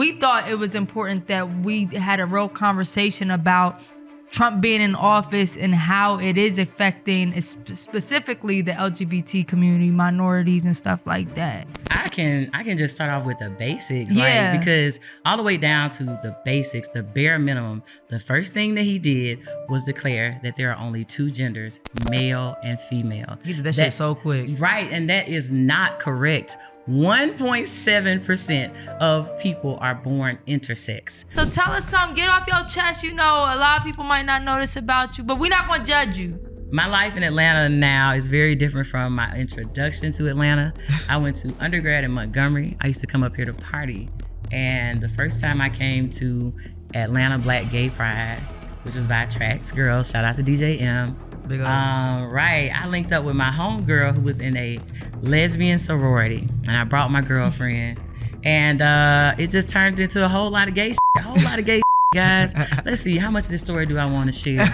we thought it was important that we had a real conversation about Trump being in office and how it is affecting specifically the LGBT community, minorities and stuff like that. I can just start off with the basics, Yeah. right? Because all the way down to the basics, the bare minimum, the first thing that he did was declare that there are only two genders, male and female. He did that shit so quick. Right, and that is not correct. 1.7% of people are born intersex. So tell us something, get off your chest. You know, a lot of people might not know this about you, but we're not gonna judge you. My life in Atlanta now is very different from my introduction to Atlanta. I went to undergrad in Montgomery. I used to come up here to party. And the first time I came to Atlanta Black Gay Pride, which was by Tracks Girls, shout out to DJ M. Big ups. Right, I linked up with my homegirl who was in a lesbian sorority, and I brought my girlfriend, and it just turned into a whole lot of gay shit, a whole lot of gay shit, guys. Let's see, how much of this story do I want to share?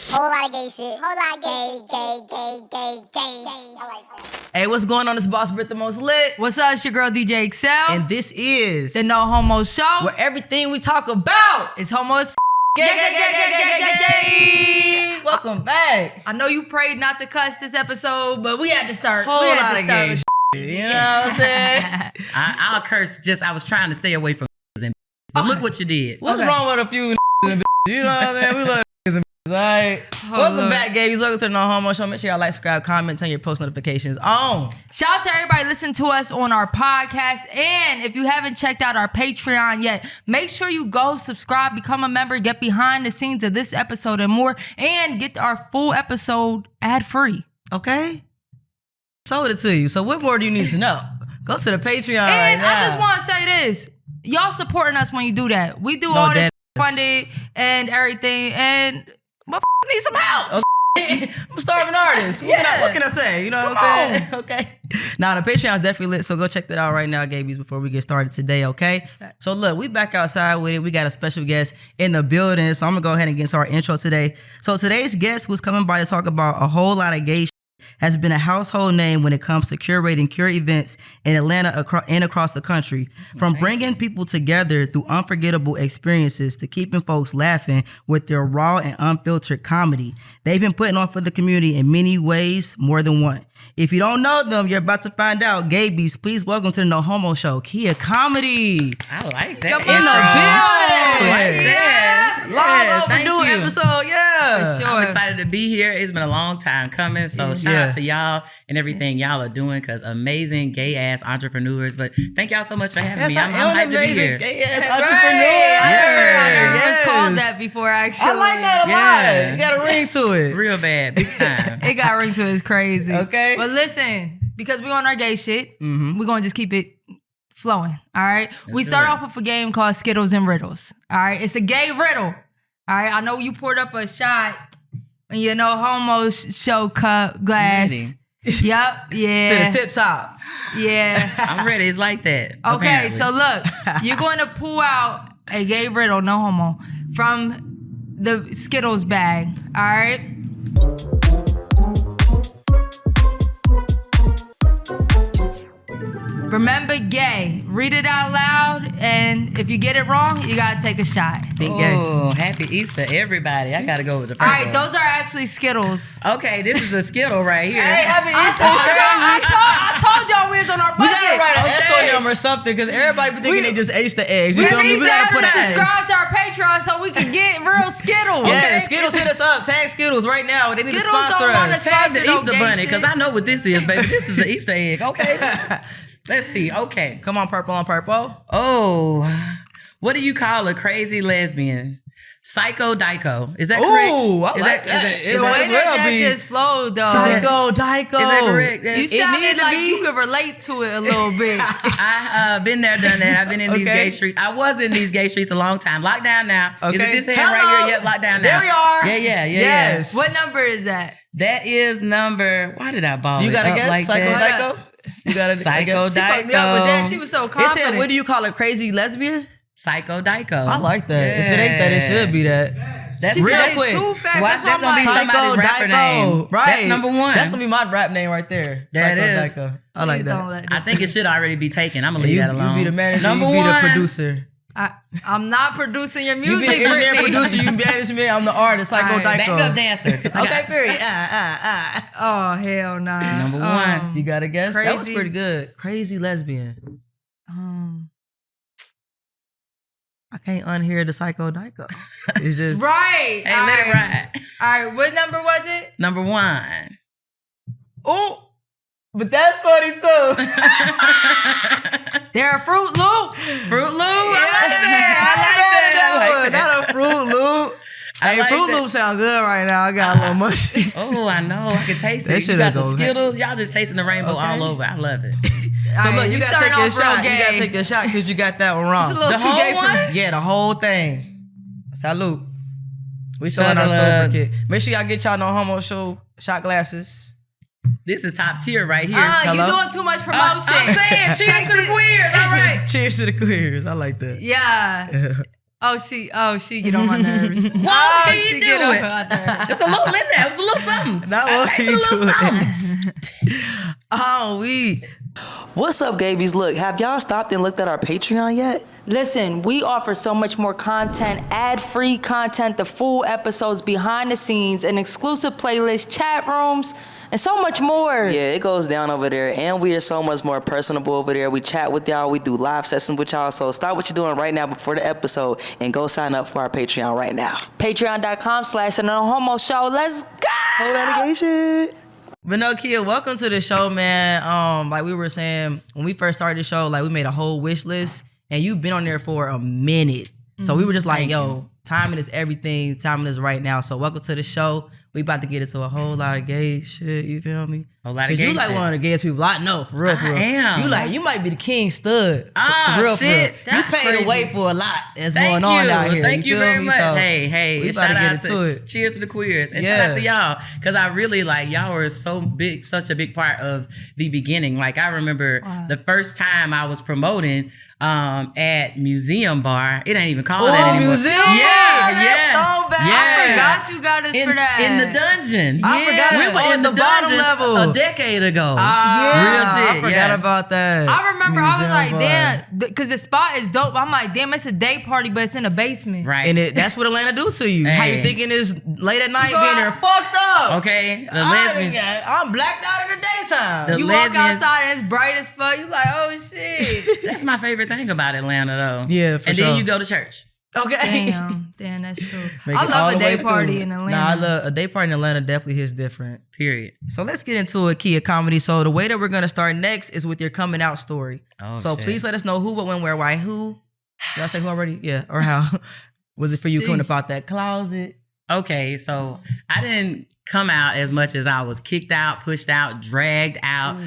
Whole lot of gay shit. Whole lot of gay. I like that. Hey, what's going on? It's Boss Brit the Most Lit. What's up? It's your girl DJ Excel. And this is the No Homo Show. where everything we talk about It's homo as Gay. Welcome back. I know you prayed not to cuss this episode, but we had to start. Whole we had lot to of start gay with shit. You know what I'm saying? I'll curse, I was trying to stay away from and but look what you did. What's wrong with a few and you know what I'm saying? We love and all right. Welcome Lord. back, gays. Welcome to the No Homo Show. Make sure y'all like, subscribe, comment, turn your post notifications on. Shout out to everybody listening to us on our podcast. And if you haven't checked out our Patreon yet, make sure you go subscribe, become a member, get behind the scenes of this episode and more, and get our full episode ad-free. Okay? Sold it to you. So what more do you need to know? Go to the Patreon right And now. I just want to say this. Y'all supporting us when you do that. We do all this funded and everything, and motherfuckers need some help. I'm a starving artist. What can I say? You know what I'm saying? Okay. Now, the Patreon is definitely lit, so go check that out right now, Gabies, before we get started today, okay? So, look, we back outside with it. We got a special guest in the building, so I'm going to go ahead and get into our intro today. So, today's guest, who's coming by to talk about a whole lot of gay shit, has been a household name when it comes to curating queer events in Atlanta and across the country. From bringing people together through unforgettable experiences to keeping folks laughing with their raw and unfiltered comedy, they've been putting on for the community in many ways, more than one. If you don't know them, you're about to find out. Gabies, please welcome to the No Homo Show, Kia Comedy. I like that. Come In the building. I like that. Long Thank overdue you. episode, yeah. For sure. I'm excited to be here. It's been a long time coming. So shout out to y'all and everything y'all are doing, because amazing gay ass entrepreneurs. But thank y'all so much for having me. I'm hyped to be here. Gay-ass Right. entrepreneur. I never was Yes. called that before, actually. I like that a Yeah. lot. You got a ring to it. Real bad, big time. It got a ring to it. It's crazy. Okay. But listen, because we on our gay shit, we're going to just keep it flowing, all right? We do start it. off with a game called Skittles and Riddles, all right? It's a gay riddle, all right? I know you poured up a shot in your No Homo Show cup glass. Ready. Yep, yeah. To the tip top. Yeah. I'm ready. It's like that. Okay, apparently. so look, you're going to pull out a gay riddle, no homo, from the Skittles bag, all right? Remember gay. Read it out loud, and if you get it wrong, you gotta take a shot. Think gay. Oh, happy Easter, everybody. I gotta go with the All first right, one. those are actually Skittles. Okay, this is a Skittle right here. Hey, happy I Easter. told y'all we was on our We budget. gotta write an S Okay. on them or something, because everybody be thinking they just Easter eggs. You feel me? We We gotta put an subscribe S. to our Patreon so we can get real Skittles. Yeah, okay? Skittles hit us up. Tag Skittles right now. They need to Skittles sponsor don't wanna us. talk Tag the to no Easter gay bunny, shit. because I know what this is, baby. This is an Easter egg. Okay. Let's see. Okay. Come on, purple on purple. Oh, what do you call a crazy lesbian? Psycho Dyko. Is that correct? Ooh, I is like that. The It might way as well that be. just flowed, though. Psycho Dyko. Is that correct? You It sounded need to like be. you could relate to it a little bit. I been there, done that. I've been in these Okay. gay streets. I was in these gay streets a long time. Lockdown now. Is Okay. it this hand Hello. right here? Yep, lockdown now. There we are. Yeah. Yes. What number is that? That is number. Why did I ball You it gotta up guess. like Psycho that? Dyko. You gotta Psycho guess. She fucked me up with that. She was so It confident. said, what do you call a crazy lesbian? Psycho Dyko. I like that. If it ain't that, it should be that. That's She real said quick. too fast. Watch, That's why I'm that's gonna be like, somebody's rapper name. Right. That's number one. That's gonna be my rap name right there. There it Psycho is. Dyko. I like please don't that. let I think it should already be taken. I'm gonna You, leave that alone. you be the manager. Number you be one. the producer. I'm not producing your You be music, the engineer, Brittany. producer. You manage me. I'm the artist. Psycho All right, Dyko. Backup dancer. 'Cause I Okay, got- period. Oh hell nah. Number one. You got to guess? That was Crazy. pretty good. Crazy lesbian. I can't unhear the Psycho Dyko. It's just Right. Hey, let it ride. All right. What number was it? Number one. Oh, but that's funny too. They're a Fruit Loop. Fruit Loop. I like that. Not a Fruit Loop. I Hey, like Fruit that. Loop sound good right now. I got a little much. Oh, I know. I can taste That it. You shit got the go- Skittles. Y'all just tasting the rainbow Okay. all over. I love it. So All look, right, you gotta starting take your off real shot. You gotta gay. take your shot because you got that one wrong. It's a little The too whole gay for one? me. Yeah, the whole thing. Salute. We selling our Shut sober up. kit. Make sure y'all get y'all no homo show shot glasses. This is top tier right here. You Hello? doing too much promotion. I'm saying cheers to the queers. All right. Cheers to the queers. I like that. Yeah. Oh, she get on my nerves. Why oh, you she do get on it? my nerves. It's a little in there. It was a little something. That I was tasted a you little do something. it. Oh, we. What's up, Gabies? Look, have y'all stopped and looked at our Patreon yet? Listen, we offer so much more content, ad-free content, the full episodes, behind the scenes, an exclusive playlist, chat rooms, and so much more. Yeah, it goes down over there, and we are so much more personable over there. We chat with y'all, we do live sessions with y'all, so stop what you're doing right now before the episode and go sign up for our Patreon right now. Patreon.com/TheNoHomoShow. Let's go! Whole lot of gay shit. But no, Kia, welcome to the show, man. Like we were saying, when we first started the show, like we made a whole wish list, and you've been on there for a minute. So we were just like, yo, timing is everything. Timing is right now. So welcome to the show. We about to get into a whole lot of gay shit. You feel me? Whole lot of 'Cause gay you like shit. one of the gayest people I know, for real, for I real. am. You like, you might be the king stud. Ah, for real, shit. for real. You That's paid crazy. the way for a lot that's Thank going on you. out here. Thank you feel very me? much. So, Hey, we and about to shout get out into it. cheers to the queers. And Yeah. shout out to y'all. Because I really like y'all were so big, such a big part of the beginning. Like I remember the first time I was promoting at Museum Bar. It ain't even called that anymore. Museum? Yeah, That's yeah. so bad. I forgot you got us In, for that. in the dungeon. I forgot we it. were Oh, in the bottom dungeon level. a decade ago. Real I shit. forgot yeah. about that. I remember I was Museum like, bar. damn, because the spot is dope. I'm like, damn, it's a day party, but it's in a basement. Right. And that's what Atlanta do to you. How you Hey. thinking is late at night go being out- there fucked up? Okay. The lesbians. I'm blacked out in the daytime. The You walk lesbians- outside and it's bright as fuck. You like, oh shit. That's my favorite thing about Atlanta, though. Yeah, for and sure. then you go to church. Okay. Damn, that's true. Make I it love all a the day way party through. in Atlanta. Nah, I love a day party in Atlanta definitely hits different. Period. So let's get into it, Kia Comedy. So the way that we're gonna start next is with your coming out story. Oh, so shit. please let us know who, what, when, where, why, who. Did I say who already? Yeah, or how? Was it for you coming Sheesh. up out that closet? Okay, so I didn't come out as much as I was kicked out, pushed out, dragged out.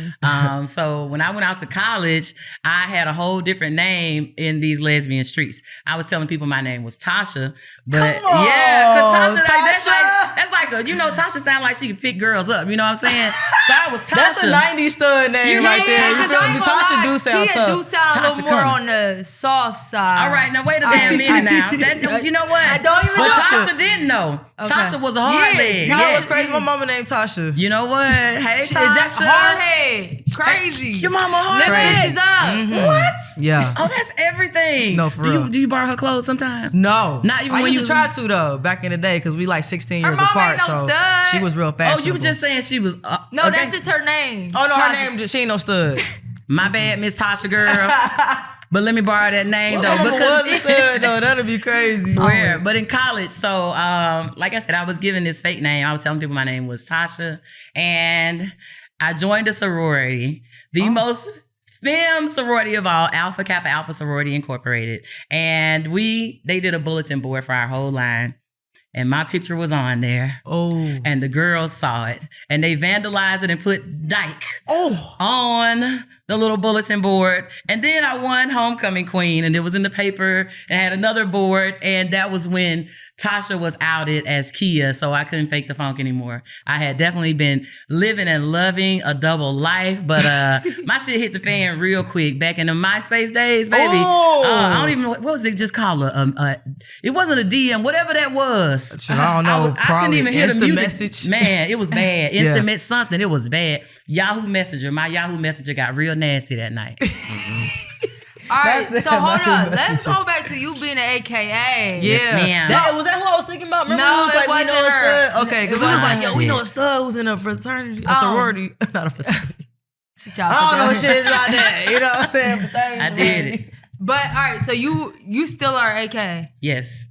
So when I went out to college, I had a whole different name in these lesbian streets. I was telling people my name was Tasha, but Come on, yeah, because Tasha, like, Tasha. that's like a, Tasha sound like she could pick girls up. You know what I'm saying? So I was Tasha. That's a 90s stud name You right right, there. You Tasha. feel me? Tasha do sound Kia tough. do sound a Tasha little more coming. on the soft side. All right, now wait a damn minute now. That, you know what? I don't even but know. Tasha didn't know. Okay. Tasha was a hard leg. You know Yeah. what's crazy? My mama named Tasha. You know what? Hey, Is that Tasha. hard head? Crazy. Your mama hard Lift head. bitches up. What? Yeah. Oh, that's everything. No, for do real. do you borrow her clothes sometimes? No. Not even I when used you to try to, though, back in the day, because we like 16 Her years mama apart. ain't no So stud. she was real Oh, fashionable. you were just saying she was. No, okay. that's just her name. Oh, no, her Tasha. name, she ain't no stud. My bad, Miss Tasha girl. But let me borrow that name Well, though, mama was a because stud, though. That'd be crazy. swear. But in college, so like I said, I was given this fake name. I was telling people my name was Tasha, and I joined a sorority, the most femme sorority of all, Alpha Kappa Alpha Sorority Incorporated, and they did a bulletin board for our whole line. And my picture was on there. Oh. And the girls saw it. And they vandalized it and put Dyke on the little bulletin board. And then I won Homecoming Queen. And it was in the paper. And I had another board. And that was when Tasha was outed as Kia. So I couldn't fake the funk anymore. I had definitely been living and loving a double life. But my shit hit the fan real quick. Back in the MySpace days, baby. Oh. I don't even what was it just called? It wasn't a DM, whatever that was. Shit, I don't know. I couldn't even hear the instant music. message. Man, it was bad. Instant something. It was bad. Yahoo Messenger. My Yahoo Messenger got real nasty that night. All right, so hold up. Let's go back to you being an AKA. Yeah. Yes, ma'am. Was that who I was thinking about? Remember No, it was it like, we wasn't know a her. stud? Okay, because it was like, yo, we know a stud who's in a fraternity, a sorority. Not a fraternity. I don't know shit like that. You know what I'm saying? Fraternity. I did it. But all right, so you still are AKA. Yes.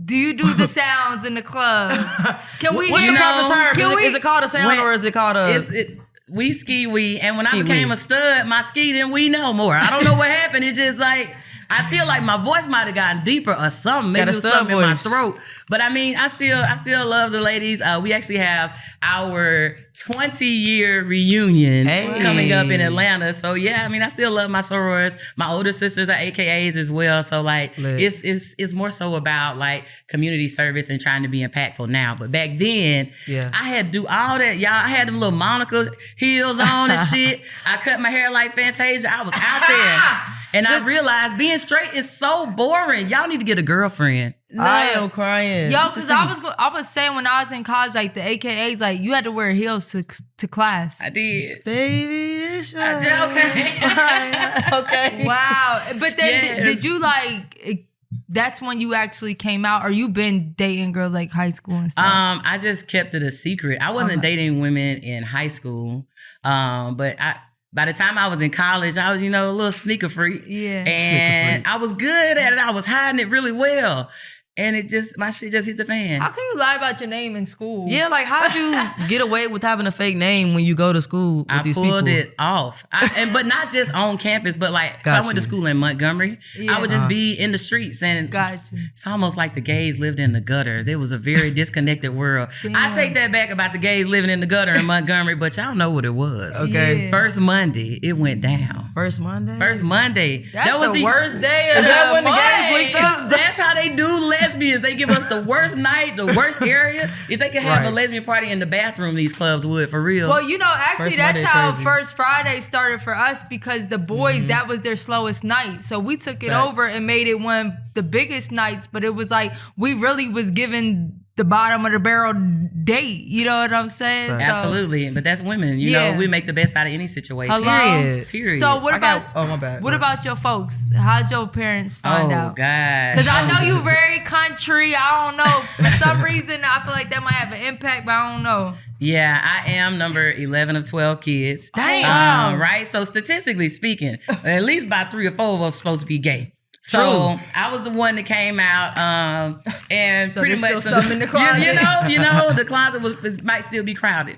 Do you do the sounds in the club? Can we What's hear the proper term? Is it called a sound when- or is it called a... We ski wee, and when I Ski became wee. a stud, my ski didn't wee no more. I don't know what happened. It just like I feel like my voice might have gotten deeper or something. Maybe Got a it was stud something in my voice. throat. But I mean, I still love the ladies. We actually have our 20-year reunion coming up in Atlanta. So yeah, I mean, I still love my sorors. My older sisters are AKAs as well. So like, it's more so about like community service and trying to be impactful now. But back then, I had to do all that. Y'all, I had them little Monica heels on and shit. I cut my hair like Fantasia. I was out there. And I realized being straight is so boring. Y'all need to get a girlfriend. I am crying. Yo, because I was saying when I was in college, like the AKAs, like you had to wear heels to class. I did. Baby, this I did, okay. Okay. Wow. But then did you like, that's when you actually came out, or you been dating girls like high school and stuff? I just kept it a secret. I wasn't dating women in high school, but by the time I was in college, I was, a little sneaker freak. Yeah. And I was good at it. I was hiding it really well. And my shit just hit the fan. How can you lie about your name in school? Yeah, like how'd you get away with having a fake name when you go to school with these people? I pulled it off. But not just on campus, but like, so I went to school in Montgomery. Yeah. I would just be in the streets and it's almost like the gays lived in the gutter. There was a very disconnected world. Damn. I take that back about the gays living in the gutter in Montgomery, but y'all know what it was. Okay. Yeah. First Monday, it went down. First Monday? First Monday. That's that was the worst day of Is that when the month. gays linked up? That's how they do lesbians. They give us the worst night, the worst area. If they could have a lesbian party in the bathroom, these clubs would, for real. Well, actually, First that's Monday how crazy. First Friday started for us, because the boys, that was their slowest night. So we took it over and made it one of the biggest nights, but it was like, we really was given the bottom of the barrel date. You know what I'm saying? Right. So, Absolutely. But that's women. You know, we make the best out of any situation. Hello? Period. So what about, oh, my bad. what about your folks? How'd your parents find out? Oh, God. Because I know you very country. I don't know. For some reason, I feel like that might have an impact, but I don't know. Yeah, I am number 11 of 12 kids. Damn. Right? So statistically speaking, at least about 3 or 4 of us supposed to be gay. So I was the one that came out, and So pretty there's much still something in the closet. you know, the closet might still be crowded.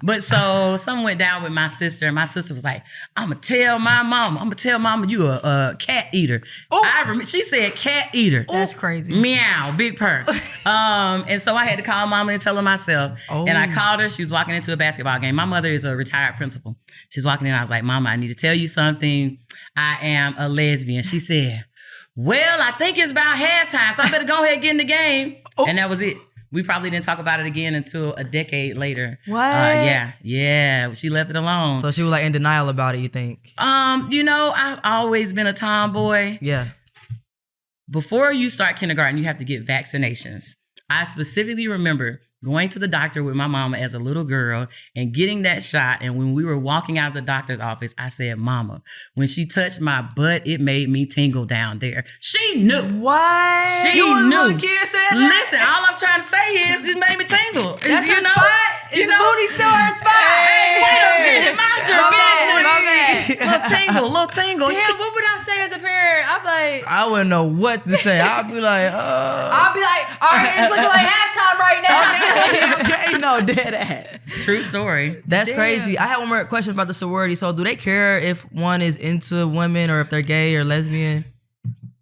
But so something went down with my sister, and my sister was like, "I'm gonna tell my mama. I'm gonna tell mama you a cat eater." I remember she said cat eater. That's crazy. Meow, big purr. And so I had to call mama and tell her myself. And I called her. She was walking into a basketball game. My mother is a retired principal. She's walking in. I was like, "Mama, I need to tell you something. I am a lesbian." She said, "Well, I think it's about halftime, so I better go ahead and get in the game." And that was it. We probably didn't talk about it again until a decade later. What? Yeah. She left it alone. So she was like in denial about it, you think? I've always been a tomboy. Yeah. Before you start kindergarten, you have to get vaccinations. I specifically remember going to the doctor with my mama as a little girl and getting that shot. And when we were walking out of the doctor's office, I said, "Mama, when she touched my butt, it made me tingle down there." She knew. What? She You was a knew. little kid said that? Listen, all I'm trying to say is it made me tingle. That's you her know? spot? Is the booty still her spot? Hey, wait a minute. Mind your My bad, business. my bad. Little tingle. Damn, what would I say as a parent? I'm like, I wouldn't know what to say. I'd be like, I'll be like, all right, it's looking like halftime right now. okay, no, dead ass. True story. That's Damn. crazy. I have one more question about the sorority. So do they care if one is into women or if they're gay or lesbian?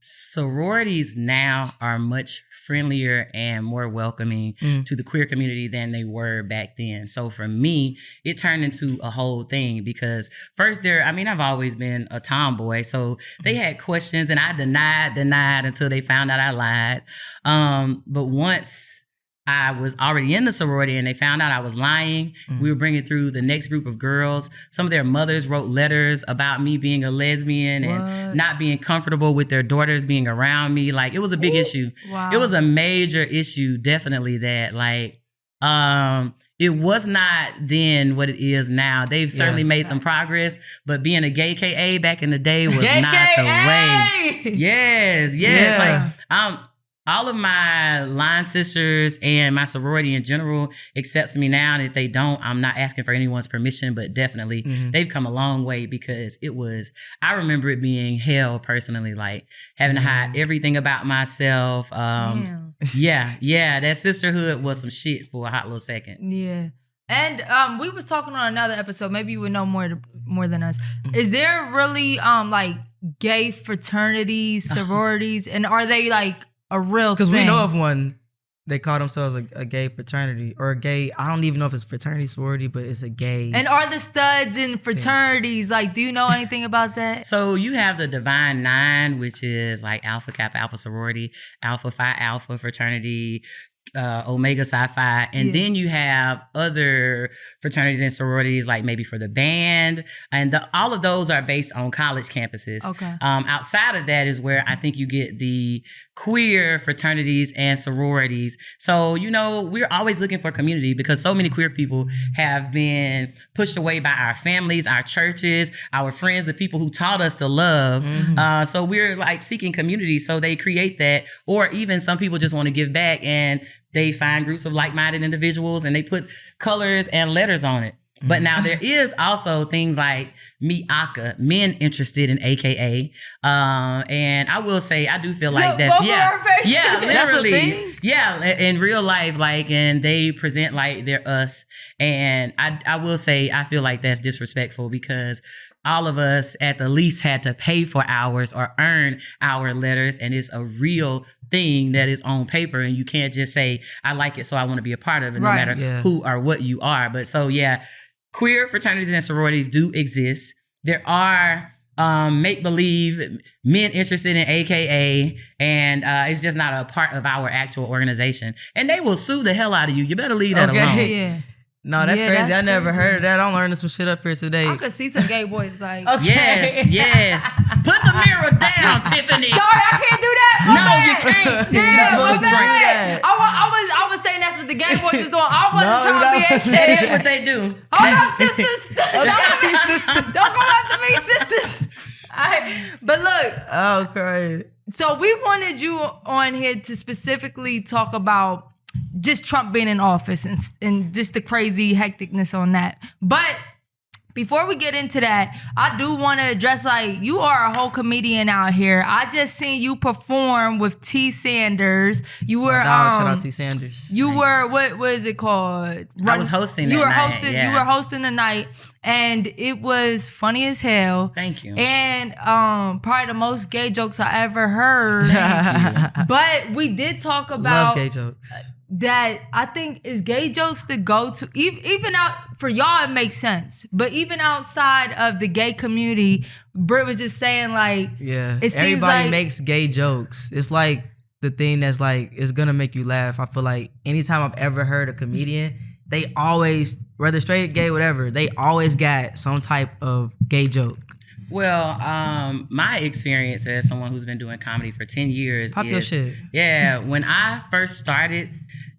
Sororities now are much friendlier and more welcoming to the queer community than they were back then. So for me, it turned into a whole thing because first I've always been a tomboy. So they had questions and I denied until they found out I lied. But once I was already in the sorority and they found out I was lying. We were bringing through the next group of girls. Some of their mothers wrote letters about me being a lesbian and not being comfortable with their daughters being around me. Like, it was a big issue. Wow. It was a major issue, definitely, that like, it was not then what it is now. They've certainly made some progress, but being a gay KA back in the day was not the way. Yes. Yeah. Like, all of my line sisters and my sorority in general accepts me now. And if they don't, I'm not asking for anyone's permission, but definitely they've come a long way, because I remember it being hell personally, like having to hide everything about myself. Yeah, that sisterhood was some shit for a hot little second. Yeah. And we was talking on another episode, maybe you would know more than us. Is there really like gay fraternities, sororities, and are they like a real thing? Because we know of one, they call themselves a gay fraternity or a gay, I don't even know if it's fraternity, sorority, but it's a gay. And are the studs in fraternities, like, do you know anything about that? So you have the Divine Nine, which is like Alpha Kappa Alpha sorority, Alpha Phi Alpha fraternity, Omega Psi Phi, and then you have other fraternities and sororities, like maybe for the band, and all of those are based on college campuses. Okay. Outside of that is where I think you get the queer fraternities and sororities. So, you know, we're always looking for community, because so many queer people have been pushed away by our families, our churches, our friends, the people who taught us to love. So we're like seeking community. So they create that, or even some people just want to give back, and they find groups of like-minded individuals and they put colors and letters on it. But now there is also things like Miaka, men interested in AKA. And I will say, I do feel like that's, literally. That's a thing? Yeah, in real life, like, and they present like they're us. And I will say, I feel like that's disrespectful, because all of us at the least had to pay for ours or earn our letters, and it's a real thing that is on paper, and you can't just say, I like it, so I want to be a part of it, no matter who or what you are. But so, yeah, queer fraternities and sororities do exist. There are make-believe men interested in AKA, and it's just not a part of our actual organization. And they will sue the hell out of you. You better leave that alone. Yeah. No, that's crazy. That's I never crazy. heard of that. I'm learning some shit up here today. I could see some gay boys like, Yes. Put the mirror down, Tiffany. sorry, I can't do that. My No, bad. you can't. Yeah, my Don't bring bad. that. I was saying that's what the gay boys was doing. I wasn't No, trying to be no. AKA. That's what they do. Hold up, sisters. sisters. Don't go after me, sisters. But look, Oh, crazy. so we wanted you on here to specifically talk about just Trump being in office and just the crazy hecticness on that. But before we get into that, I do want to address, like, you are a whole comedian out here. I just seen you perform with T. Sanders. You were Shout out T. Sanders. you were what was it called? I was hosting You that were night, hosting. yeah. You were hosting the night, and it was funny as hell. Thank you. And probably the most gay jokes I ever heard. But we did talk about Love gay jokes. that. I think is gay jokes the go-to. Even out for y'all, it makes sense. But even outside of the gay community, Britt was just saying, like, Yeah. it seems Everybody like makes gay jokes. It's like the thing that's like, it's gonna make you laugh. I feel like anytime I've ever heard a comedian, they always, whether straight, gay, whatever, they always got some type of gay joke. Well, my experience as someone who's been doing comedy for 10 years Pop your shit. Yeah, when I first started,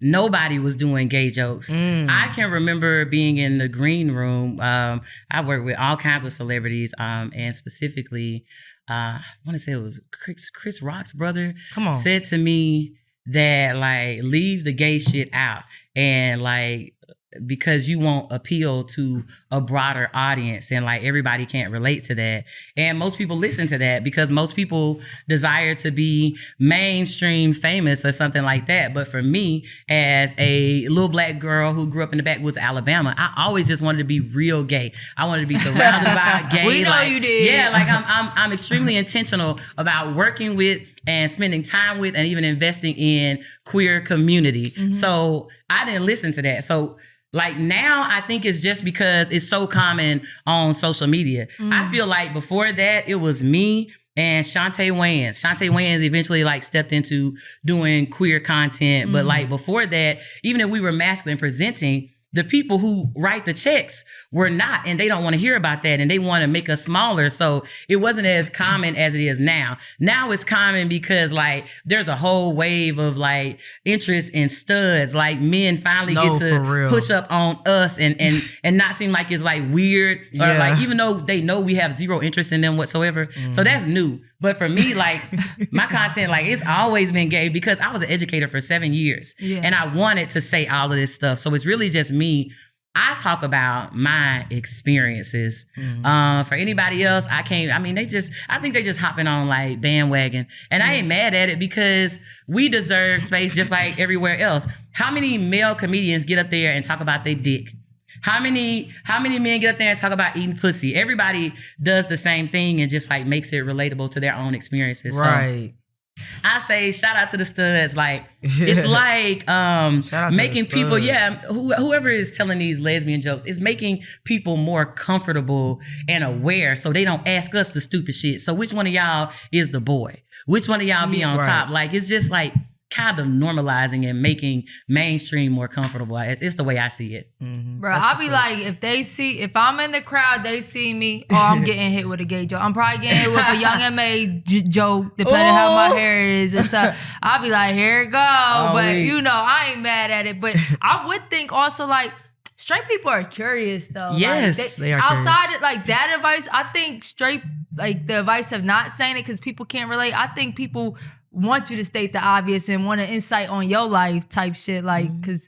nobody was doing gay jokes. I can remember being in the green room. I worked with all kinds of celebrities, and specifically, I want to say it was Chris Rock's brother. Come on. Said to me that, like, leave the gay shit out, and like, because you won't appeal to a broader audience, and like everybody can't relate to that. And most people listen to that because most people desire to be mainstream famous or something like that. But for me, as a little black girl who grew up in the backwoods of Alabama, I always just wanted to be real gay. I wanted to be surrounded by gay. We know like, you did. Yeah, like I'm extremely intentional about working with and spending time with and even investing in queer community. So I didn't listen to that. So like now, I think it's just because it's so common on social media. I feel like before that, it was me and Shantae Wayans. Shantae Wayans eventually like stepped into doing queer content. But like before that, even if we were masculine presenting, the people who write the checks were not, and they don't want to hear about that, and they want to make us smaller. So it wasn't as common as it is now. Now it's common because like there's a whole wave of like interest in studs. Like men finally get to push up on us and not seem like it's like weird or like, even though they know we have zero interest in them whatsoever. So that's new. But for me, like my content, like it's always been gay because I was an educator for 7 years and I wanted to say all of this stuff. So it's really just me. I talk about my experiences. For anybody else, I think they just hopping on like bandwagon, and I ain't mad at it because we deserve space just like everywhere else. How many male comedians get up there and talk about their dick? How many men get up there and talk about eating pussy? Everybody does the same thing and just like makes it relatable to their own experiences. Right. So I say shout out to the studs. Like it's like making people, whoever is telling these lesbian jokes is making people more comfortable and aware so they don't ask us the stupid shit. So which one of y'all is the boy? Which one of y'all be on top? Like it's just like kind of normalizing and making mainstream more comfortable. It's the way I see it. Bro, I'll be like, if I'm in the crowd, they see me, I'm getting hit with a gay joke. I'm probably getting hit with a young M.A. joke, depending on how my hair is or something. I'll be like, here it go. I ain't mad at it. But I would think also like, straight people are curious though. Yes, they are outside of like that advice, I think straight, like the advice of not saying it because people can't relate. I think people want you to state the obvious and want an insight on your life type shit. Like, because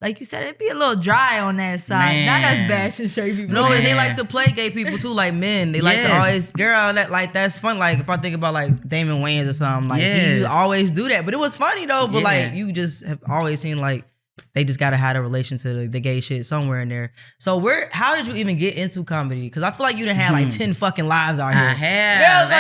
like you said, it'd be a little dry on that side. Not us bashing straight people. No, and they like to play gay people too, like men. They like to always, girl, that's fun. Like if I think about like Damon Wayans or something, like he always do that. But it was funny though, but like you just have always seen like, they just gotta have a relation to the gay shit somewhere in there. So how did you even get into comedy? Because I feel like you done had like 10 fucking lives out here. I have.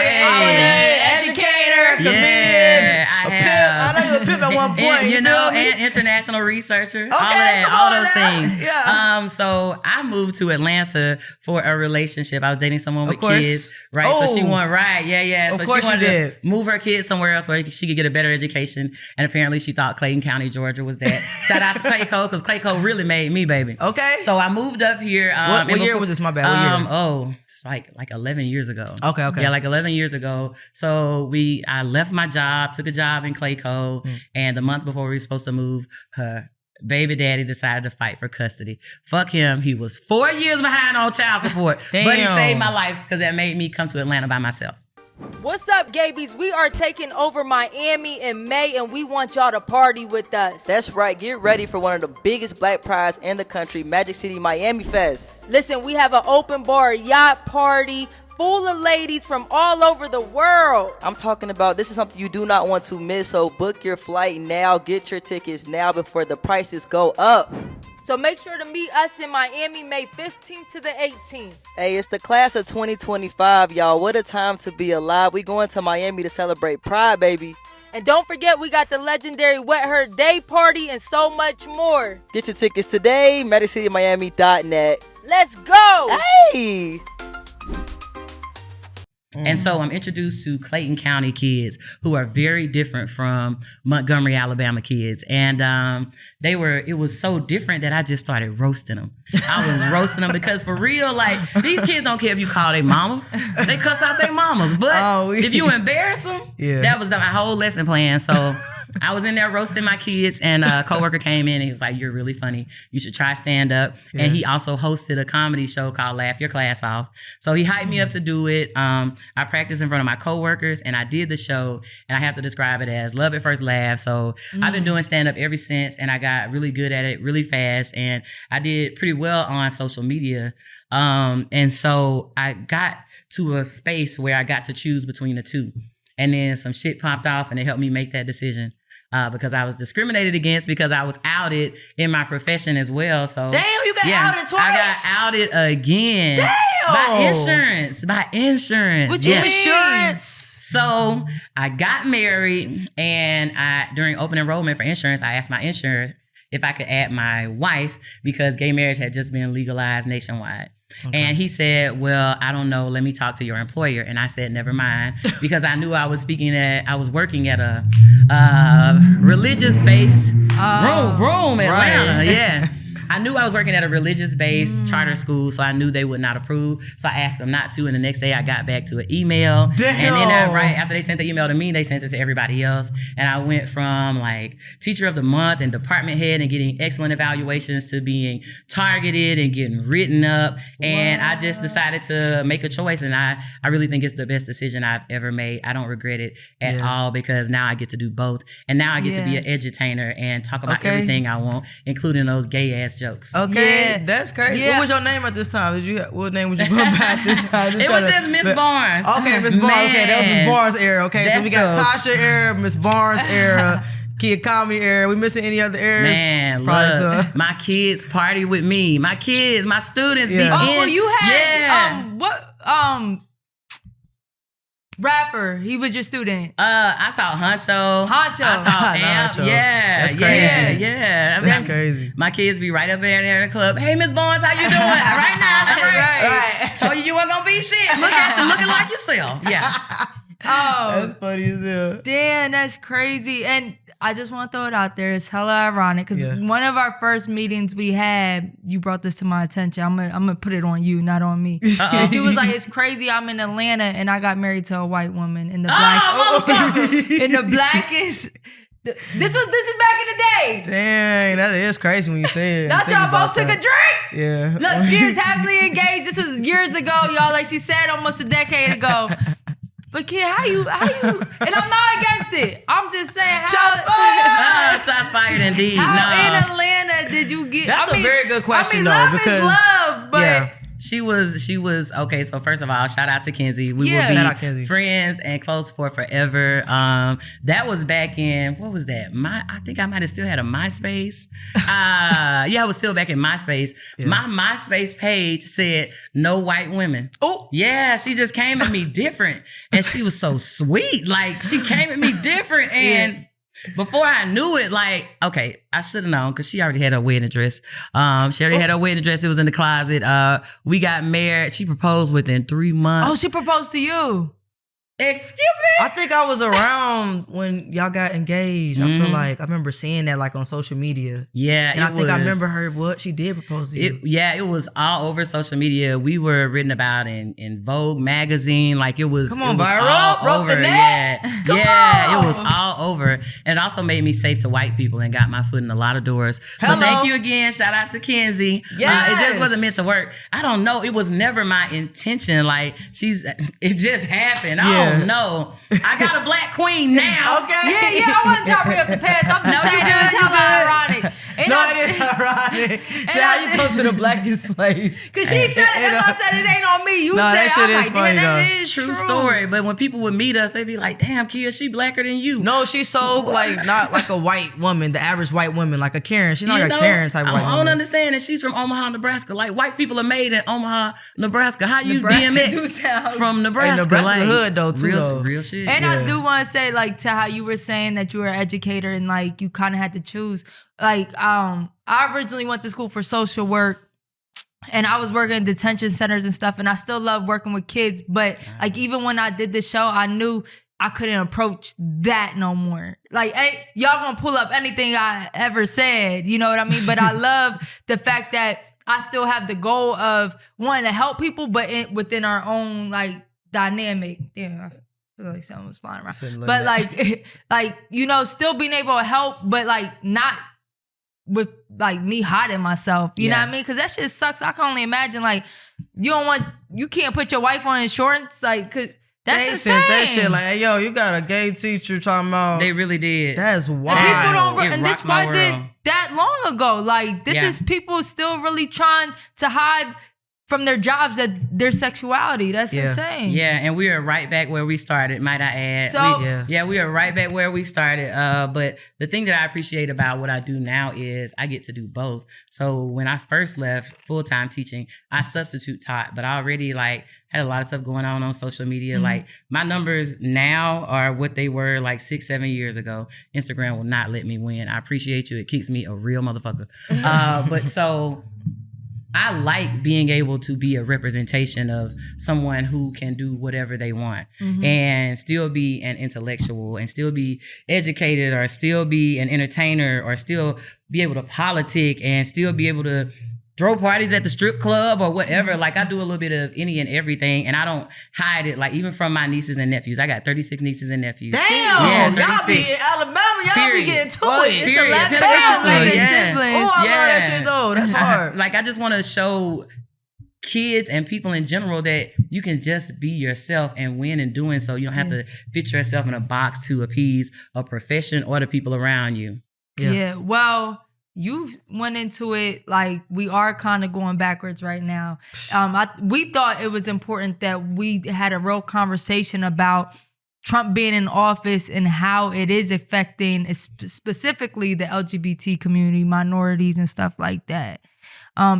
Educator, comedian, a pimp. I know you was a pimp at one point. And international researcher. All those things. Yeah. So I moved to Atlanta for a relationship. I was dating someone with kids, right? So she wanted, So she wanted to move her kids somewhere else where she could get a better education. And apparently she thought Clayton County, Georgia was that. Shout out to Clayco, because Clayco really made me, baby. Okay. So I moved up here. What year was this? My bad. What year? It's like 11 years ago. Okay. Yeah, like 11 years ago. So I left my job, took a job in Clayco, and the month before we were supposed to move, her baby daddy decided to fight for custody. Fuck him. He was 4 years behind on child support. But he saved my life because that made me come to Atlanta by myself. What's up, Gabies? We are taking over Miami in May, and we want y'all to party with us. That's right. Get ready for one of the biggest black prides in the country, Magic City Miami Fest. Listen, we have an open bar yacht party full of ladies from all over the world. I'm talking about this is something you do not want to miss, so book your flight now. Get your tickets now before the prices go up. So make sure to meet us in Miami, May 15th to the 18th. Hey, it's the class of 2025, y'all. What a time to be alive. We going to Miami to celebrate Pride, baby. And don't forget, we got the legendary Wet Her Day party and so much more. Get your tickets today, MagicCityMiami.net. Let's go! Hey! And so I'm introduced to Clayton County kids who are very different from Montgomery, Alabama kids. And it was so different that I just started roasting them. I was roasting them because for real, like these kids don't care if you call their mama. They cuss out their mamas. But if you embarrass them, that was my whole lesson plan. So I was in there roasting my kids, and a coworker came in and he was like, "You're really funny. You should try stand up." And he also hosted a comedy show called Laugh Your Class Off. So he hyped me up to do it. I practiced in front of my coworkers, and I did the show, and I have to describe it as love at first laugh. So I've been doing stand up ever since, and I got really good at it really fast, and I did pretty well on social media. And so I got to a space where I got to choose between the two. And then some shit popped off, and it helped me make that decision. Because I was discriminated against because I was outed in my profession as well. So damn, you got outed twice. I got outed again. Damn. By insurance. What you mean? Insurance? So I got married, and during open enrollment for insurance, I asked my insurer if I could add my wife because gay marriage had just been legalized nationwide. And he said, well, I don't know. Let me talk to your employer. And I said, never mind, because I knew I was working at a religious-based room, Atlanta. Right. Yeah. I knew I was working at a religious-based charter school, so I knew they would not approve. So I asked them not to, and the next day I got back to an email. Damn. And then right after they sent the email to me, they sent it to everybody else. And I went from like teacher of the month and department head and getting excellent evaluations to being targeted and getting written up. And I just decided to make a choice, and I really think it's the best decision I've ever made. I don't regret it at all, because now I get to do both. And now I get to be an edutainer and talk about everything I want, including those gay-ass jokes. Okay, that's crazy. Yeah. What was your name at this time? What name would you go by at this time? It was just Miss Barnes. Okay, Miss Barnes. Okay, that was Miss Man. Barnes era. Okay, so That's we got the- Tasha era, Miss Barnes era, Kiyakami era. We missing any other eras? Man, Probably look, so. my kids party with me. My kids, my students be in. Yeah. Oh, well, you had Yeah. rapper. He was your student. I taught Honcho. I taught Amp. Honcho. Yeah. That's crazy. Yeah. I mean, That's crazy. My kids be right up there in the club. Hey, Miss Barnes, how you doing? Right now. Right. Told you weren't gonna be shit. Look at you looking like yourself. Yeah. Oh, That's funny as hell. damn, that's crazy. And I just want to throw it out there. It's hella ironic because one of our first meetings we had, you brought this to my attention. I'm gonna put it on you, not on me. She was like, "It's crazy. I'm in Atlanta and I got married to a white woman in the in the blackest." This is back in the day. Dang, that is crazy when you say it. Not Think y'all about both took that. a drink. Yeah. Look, she is happily engaged. This was years ago, y'all. Like she said, almost a decade ago. But kid, how you? And I'm not against it. I'm just saying, Shots fired indeed. how No. in Atlanta did you get? That's a very good question, though, love because- is love, but Yeah. She was okay. So first of all, shout out to Kenzie. We Yeah. will Shout out, be Kenzie. friends and close for forever. That was back in, what was that? I think I might have still had a MySpace. Yeah, I was still back in MySpace. Yeah. My MySpace page said no white women. Oh. Yeah, she just came at me different, and she was so sweet. Like she came at me different, and. Before I knew it, like, okay, I should have known because she already had her wedding dress. She already had her wedding dress. It was in the closet. We got married. She proposed within 3 months. oh, she proposed to you. Excuse me? I think I was around when y'all got engaged. I feel like I remember seeing that like on social media. Yeah, And I think I remember her what she did propose to you. It was all over social media. We were written about in Vogue magazine. Like it was. Come on, it was viral. all Broke the over. net. Come Yeah, on. it was all over. And it also made me safe to white people and got my foot in a lot of doors. Hello. So thank you again. Shout out to Kenzie. Yes. It just wasn't meant to work. I don't know. It was never my intention. Like it just happened. I Yeah. don't know. I got a black queen now. Okay. Yeah, I wasn't trying to bring up the past. I'm just No, saying you it was good, you hella ironic. And No, I- it is ironic. So how you go to the blackest place? Cause she said it, that's why I said it ain't on me. You No, said that it. shit I'm is like, funny, damn, that though. is True story. But when people would meet us, they'd be like, damn, Kia, she blacker than you. No, she's so like not like a white woman, the average white woman, like a Karen. She's not You like know, a Karen type of white I don't woman. understand that she's from Omaha, Nebraska. Like white people are made in Omaha, Nebraska. How you Nebraska do DMX sound- from Nebraska? Nebraska like, hood, though, too, real, though. real shit. And I Yeah. do want to say, like, to how you were saying that you were an educator and like you kind of had to choose. Like, I originally went to school for social work, and I was working in detention centers and stuff, and I still love working with kids. But like, even when I did this show, I knew I couldn't approach that no more. Like, hey, y'all gonna pull up anything I ever said, you know what I mean? But I love the fact that I still have the goal of wanting to help people, but within our own like dynamic. Yeah, I feel like someone was flying around. Something like But that. like, you know, still being able to help, but like not with like me hiding myself. You know what I mean? Because that shit sucks. I can only imagine like you can't put your wife on insurance, like, cause that's They insane. sent that shit like, hey, yo, you got a gay teacher talking about. They really did. That's wild. And people don't, It and this rocked my wasn't world. that long ago. Like, this Yeah. is people still really trying to hide from their jobs that their sexuality. That's Yeah. insane. Yeah, and we are right back where we started, might I add. So- we are right back where we started. But the thing that I appreciate about what I do now is I get to do both. So when I first left full-time teaching, I substitute taught, but I already like had a lot of stuff going on social media. Like my numbers now are what they were like 6-7 years ago. Instagram will not let me win. I appreciate you. It keeps me a real motherfucker. But so I like being able to be a representation of someone who can do whatever they want and still be an intellectual and still be educated or still be an entertainer or still be able to politic and still be able to throw parties at the strip club or whatever. Like, I do a little bit of any and everything, and I don't hide it. Like, even from my nieces and nephews. I got 36 nieces and nephews. Damn! Yeah, Y'all be 36. in Alabama. Y'all be getting to it. It's 11 Yeah. siblings. Oh, I love that shit though. That's hard. Like, I just want to show kids and people in general that you can just be yourself and win in doing so. You don't have to fit yourself in a box to appease a profession or the people around you. Yeah. Well, you went into it like we are kind of going backwards right now. We thought it was important that we had a real conversation about Trump being in office and how it is affecting specifically the LGBT community, minorities and stuff like that.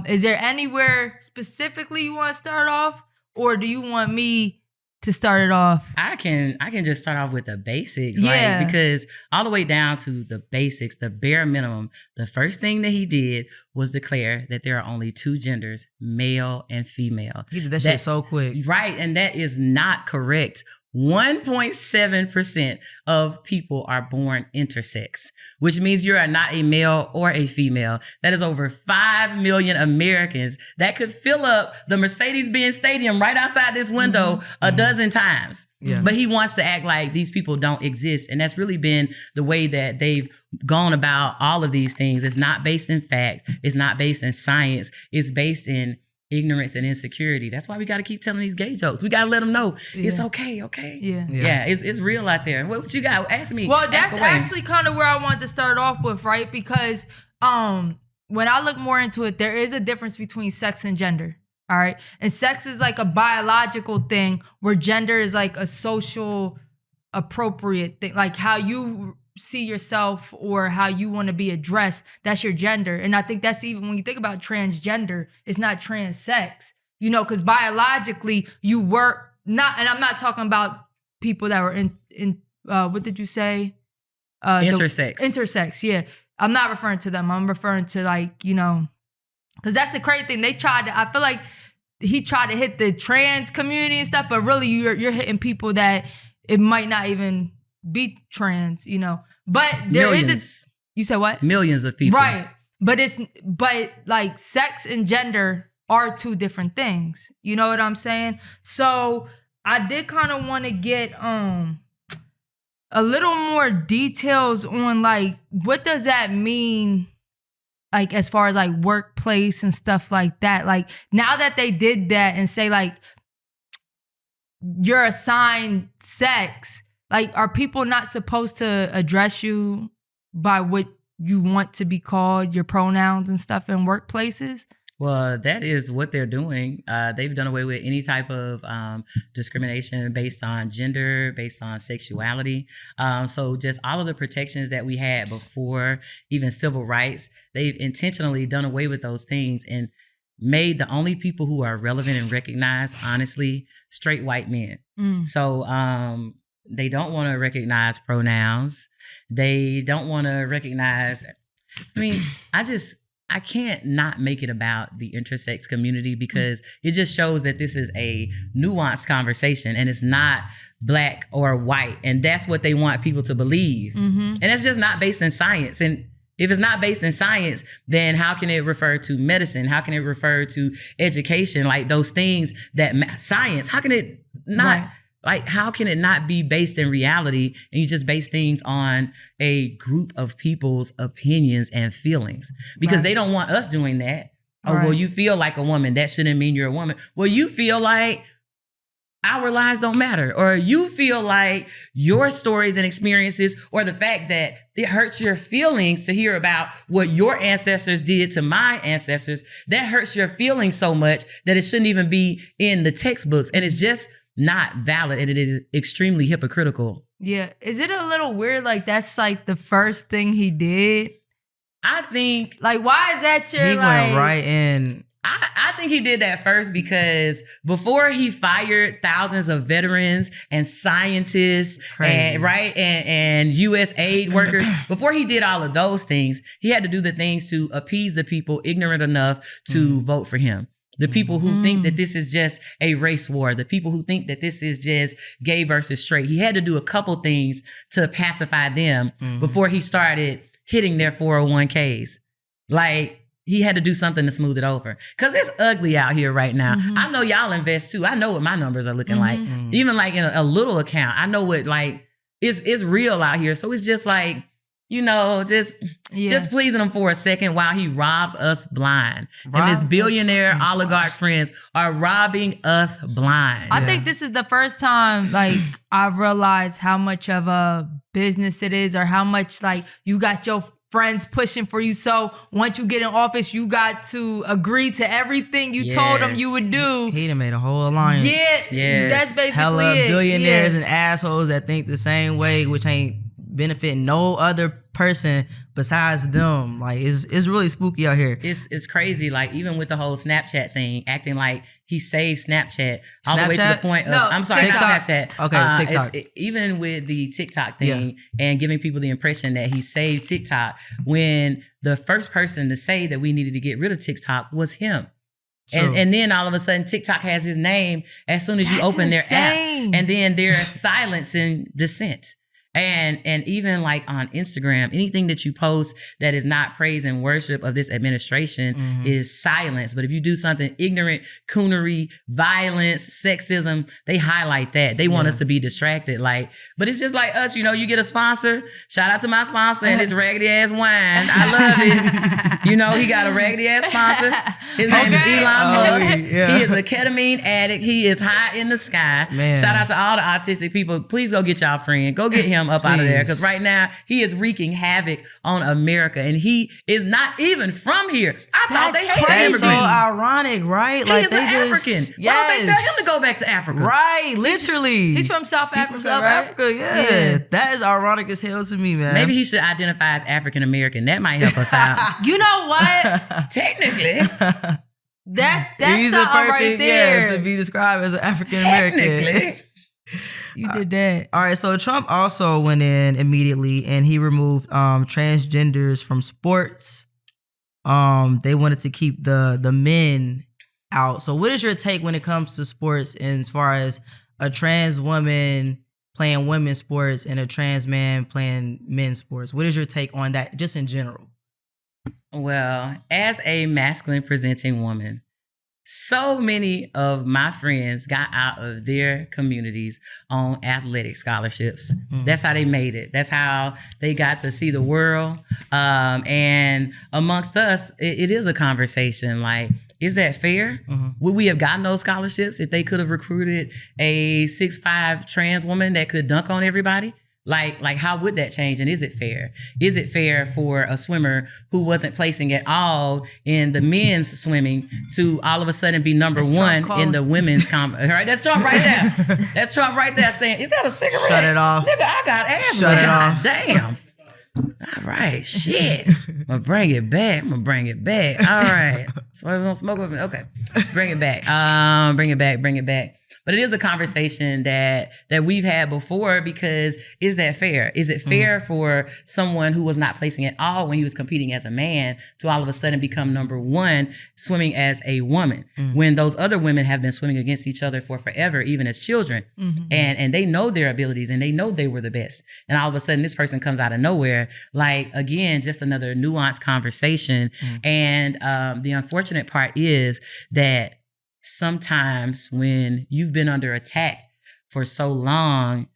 Is there anywhere specifically you want to start off, or do you want me to start it off? I can just start off with the basics, Yeah. like, because all the way down to the basics, the bare minimum, the first thing that he did was declare that there are only two genders, male and female. He did that shit so quick. Right, and that is not correct. 1.7% of people are born intersex, which means you are not a male or a female. That is over 5 million Americans that could fill up the Mercedes-Benz Stadium right outside this window a dozen times. Yeah. But he wants to act like these people don't exist. And that's really been the way that they've gone about all of these things. It's not based in fact. It's not based in science. It's based in ignorance and insecurity. That's why we got to keep telling these gay jokes. We got to let them know it's okay. Yeah, it's real out there. What you got? Ask me. Well, that's actually kind of where I wanted to start off with, right? Because when I look more into it, there is a difference between sex and gender. All right. And sex is like a biological thing, where gender is like a social appropriate thing, like how you see yourself or how you want to be addressed. That's your gender. And I think that's even when you think about transgender, it's not trans sex, you know, because biologically you were not, and I'm not talking about people that were in what did you say? Intersex. Intersex, yeah. I'm not referring to them. I'm referring to, like, you know, because that's the crazy thing. I feel like he tried to hit the trans community and stuff, but really you're hitting people that it might not even be trans, you know. But there is you said what? Millions of people. Right. But like sex and gender are two different things. You know what I'm saying? So I did kind of want to get a little more details on, like, what does that mean, like, as far as like workplace and stuff like that. Like, now that they did that and say, like, you're assigned sex, like, are people not supposed to address you by what you want to be called, your pronouns and stuff in workplaces? Well, that is what they're doing. They've done away with any type of discrimination based on gender, based on sexuality. So just all of the protections that we had before, even civil rights, they've intentionally done away with those things and made the only people who are relevant and recognized, honestly, straight white men. So they don't want to recognize pronouns. They don't want to recognize, I mean, I can't not make it about the intersex community, because it just shows that this is a nuanced conversation and it's not black or white. And that's what they want people to believe. And it's just not based in science. And if it's not based in science, then how can it refer to medicine? How can it refer to education? Like, those things that science, how can it not... Right. Like, how can it not be based in reality, and you just base things on a group of people's opinions and feelings? Because they don't want us doing that. Oh, well, you feel like a woman. That shouldn't mean you're a woman. Well, you feel like our lives don't matter. Or you feel like your stories and experiences, or the fact that it hurts your feelings to hear about what your ancestors did to my ancestors, that hurts your feelings so much that it shouldn't even be in the textbooks. And it's just not valid, and it is extremely hypocritical. Yeah. Is it a little weird, like, that's like the first thing he did? I think, like, why is that your, he like... went right in I think he did that first because before he fired thousands of veterans and scientists and U.S. aid workers, before he did all of those things, he had to do the things to appease the people ignorant enough to vote for him. The people who think that this is just a race war, the people who think that this is just gay versus straight. He had to do a couple things to pacify them before he started hitting their 401ks. Like, he had to do something to smooth it over. Because it's ugly out here right now. I know y'all invest too. I know what my numbers are looking like. Even like in a little account, I know what like, it's real out here. So it's just like, you know, just pleasing him for a second while he robs us blind. And his billionaire oligarch friends are robbing us blind. I think this is the first time like I've realized how much of a business it is, or how much like you got your friends pushing for you. So once you get in office, you got to agree to everything you told them you would do. He done made a whole alliance. That's basically hella it. billionaires and assholes that think the same way, which ain't benefiting no other person besides them. Like, it's really spooky out here. It's crazy. Like, even with the whole Snapchat thing, acting like he saved Snapchat all the way to the point of, I'm sorry, TikTok. not Snapchat. Okay, TikTok. Even with the TikTok thing and giving people the impression that he saved TikTok, when the first person to say that we needed to get rid of TikTok was him. And then all of a sudden TikTok has his name as soon as you open their app. And then there's silence and dissent. And even like on Instagram, anything that you post that is not praise and worship of this administration is silence. But if you do something ignorant, coonery, violence, sexism, they highlight that. They want us to be distracted. Like, but it's just like us, you know, you get a sponsor. Shout out to my sponsor and his raggedy ass wine. I love it. You know, he got a raggedy ass sponsor. His name is Elon Musk. He is a ketamine addict. He is high in the sky. Man. Shout out to all the autistic people. Please go get y'all friend. Go get him up out of there, because right now he is wreaking havoc on America, and he is not even from here. I thought they hated That's so immigrants. ironic, right? He is an African. Why don't they tell him to go back to Africa? Right, literally. He's from South Africa, from South right? Africa, yeah. That is ironic as hell to me, man. Maybe he should identify as African American. That might help us out. You know what? Technically. That's He's something right there. to be described as an African American. Technically. You did that. All right, so Trump also went in immediately and he removed transgenders from sports. They wanted to keep the men out. So what is your take when it comes to sports, and as far as a trans woman playing women's sports and a trans man playing men's sports? What is your take on that, just in general? Well, as a masculine presenting woman, so many of my friends got out of their communities on athletic scholarships. That's how they made it. That's how they got to see the world. And amongst us, it is a conversation. Like, is that fair? Would we have gotten those scholarships if they could have recruited a 6'5" trans woman that could dunk on everybody? Like how would that change? And is it fair? Is it fair for a swimmer who wasn't placing at all in the men's swimming to all of a sudden be number one in the women's comp? All right, that's Trump right there. That's Trump right there saying, is that a cigarette? Shut it off. Nigga, I got asthma. Shut it off. Damn. All right, shit. I'm gonna bring it back. All right. So we're gonna smoke with me. Okay. Bring it back. Bring it back. But it is a conversation that we've had before, because is that fair? Is it fair for someone who was not placing at all when he was competing as a man to all of a sudden become number one swimming as a woman, when those other women have been swimming against each other for forever, even as children, and they know their abilities and they know they were the best. And all of a sudden this person comes out of nowhere. Like, again, just another nuanced conversation. And the unfortunate part is that sometimes when you've been under attack for so long,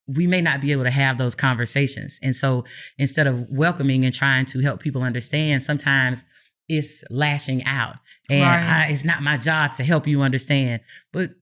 we may not be able to have those conversations. And so instead of welcoming and trying to help people understand, sometimes it's lashing out. And it's not my job to help you understand. But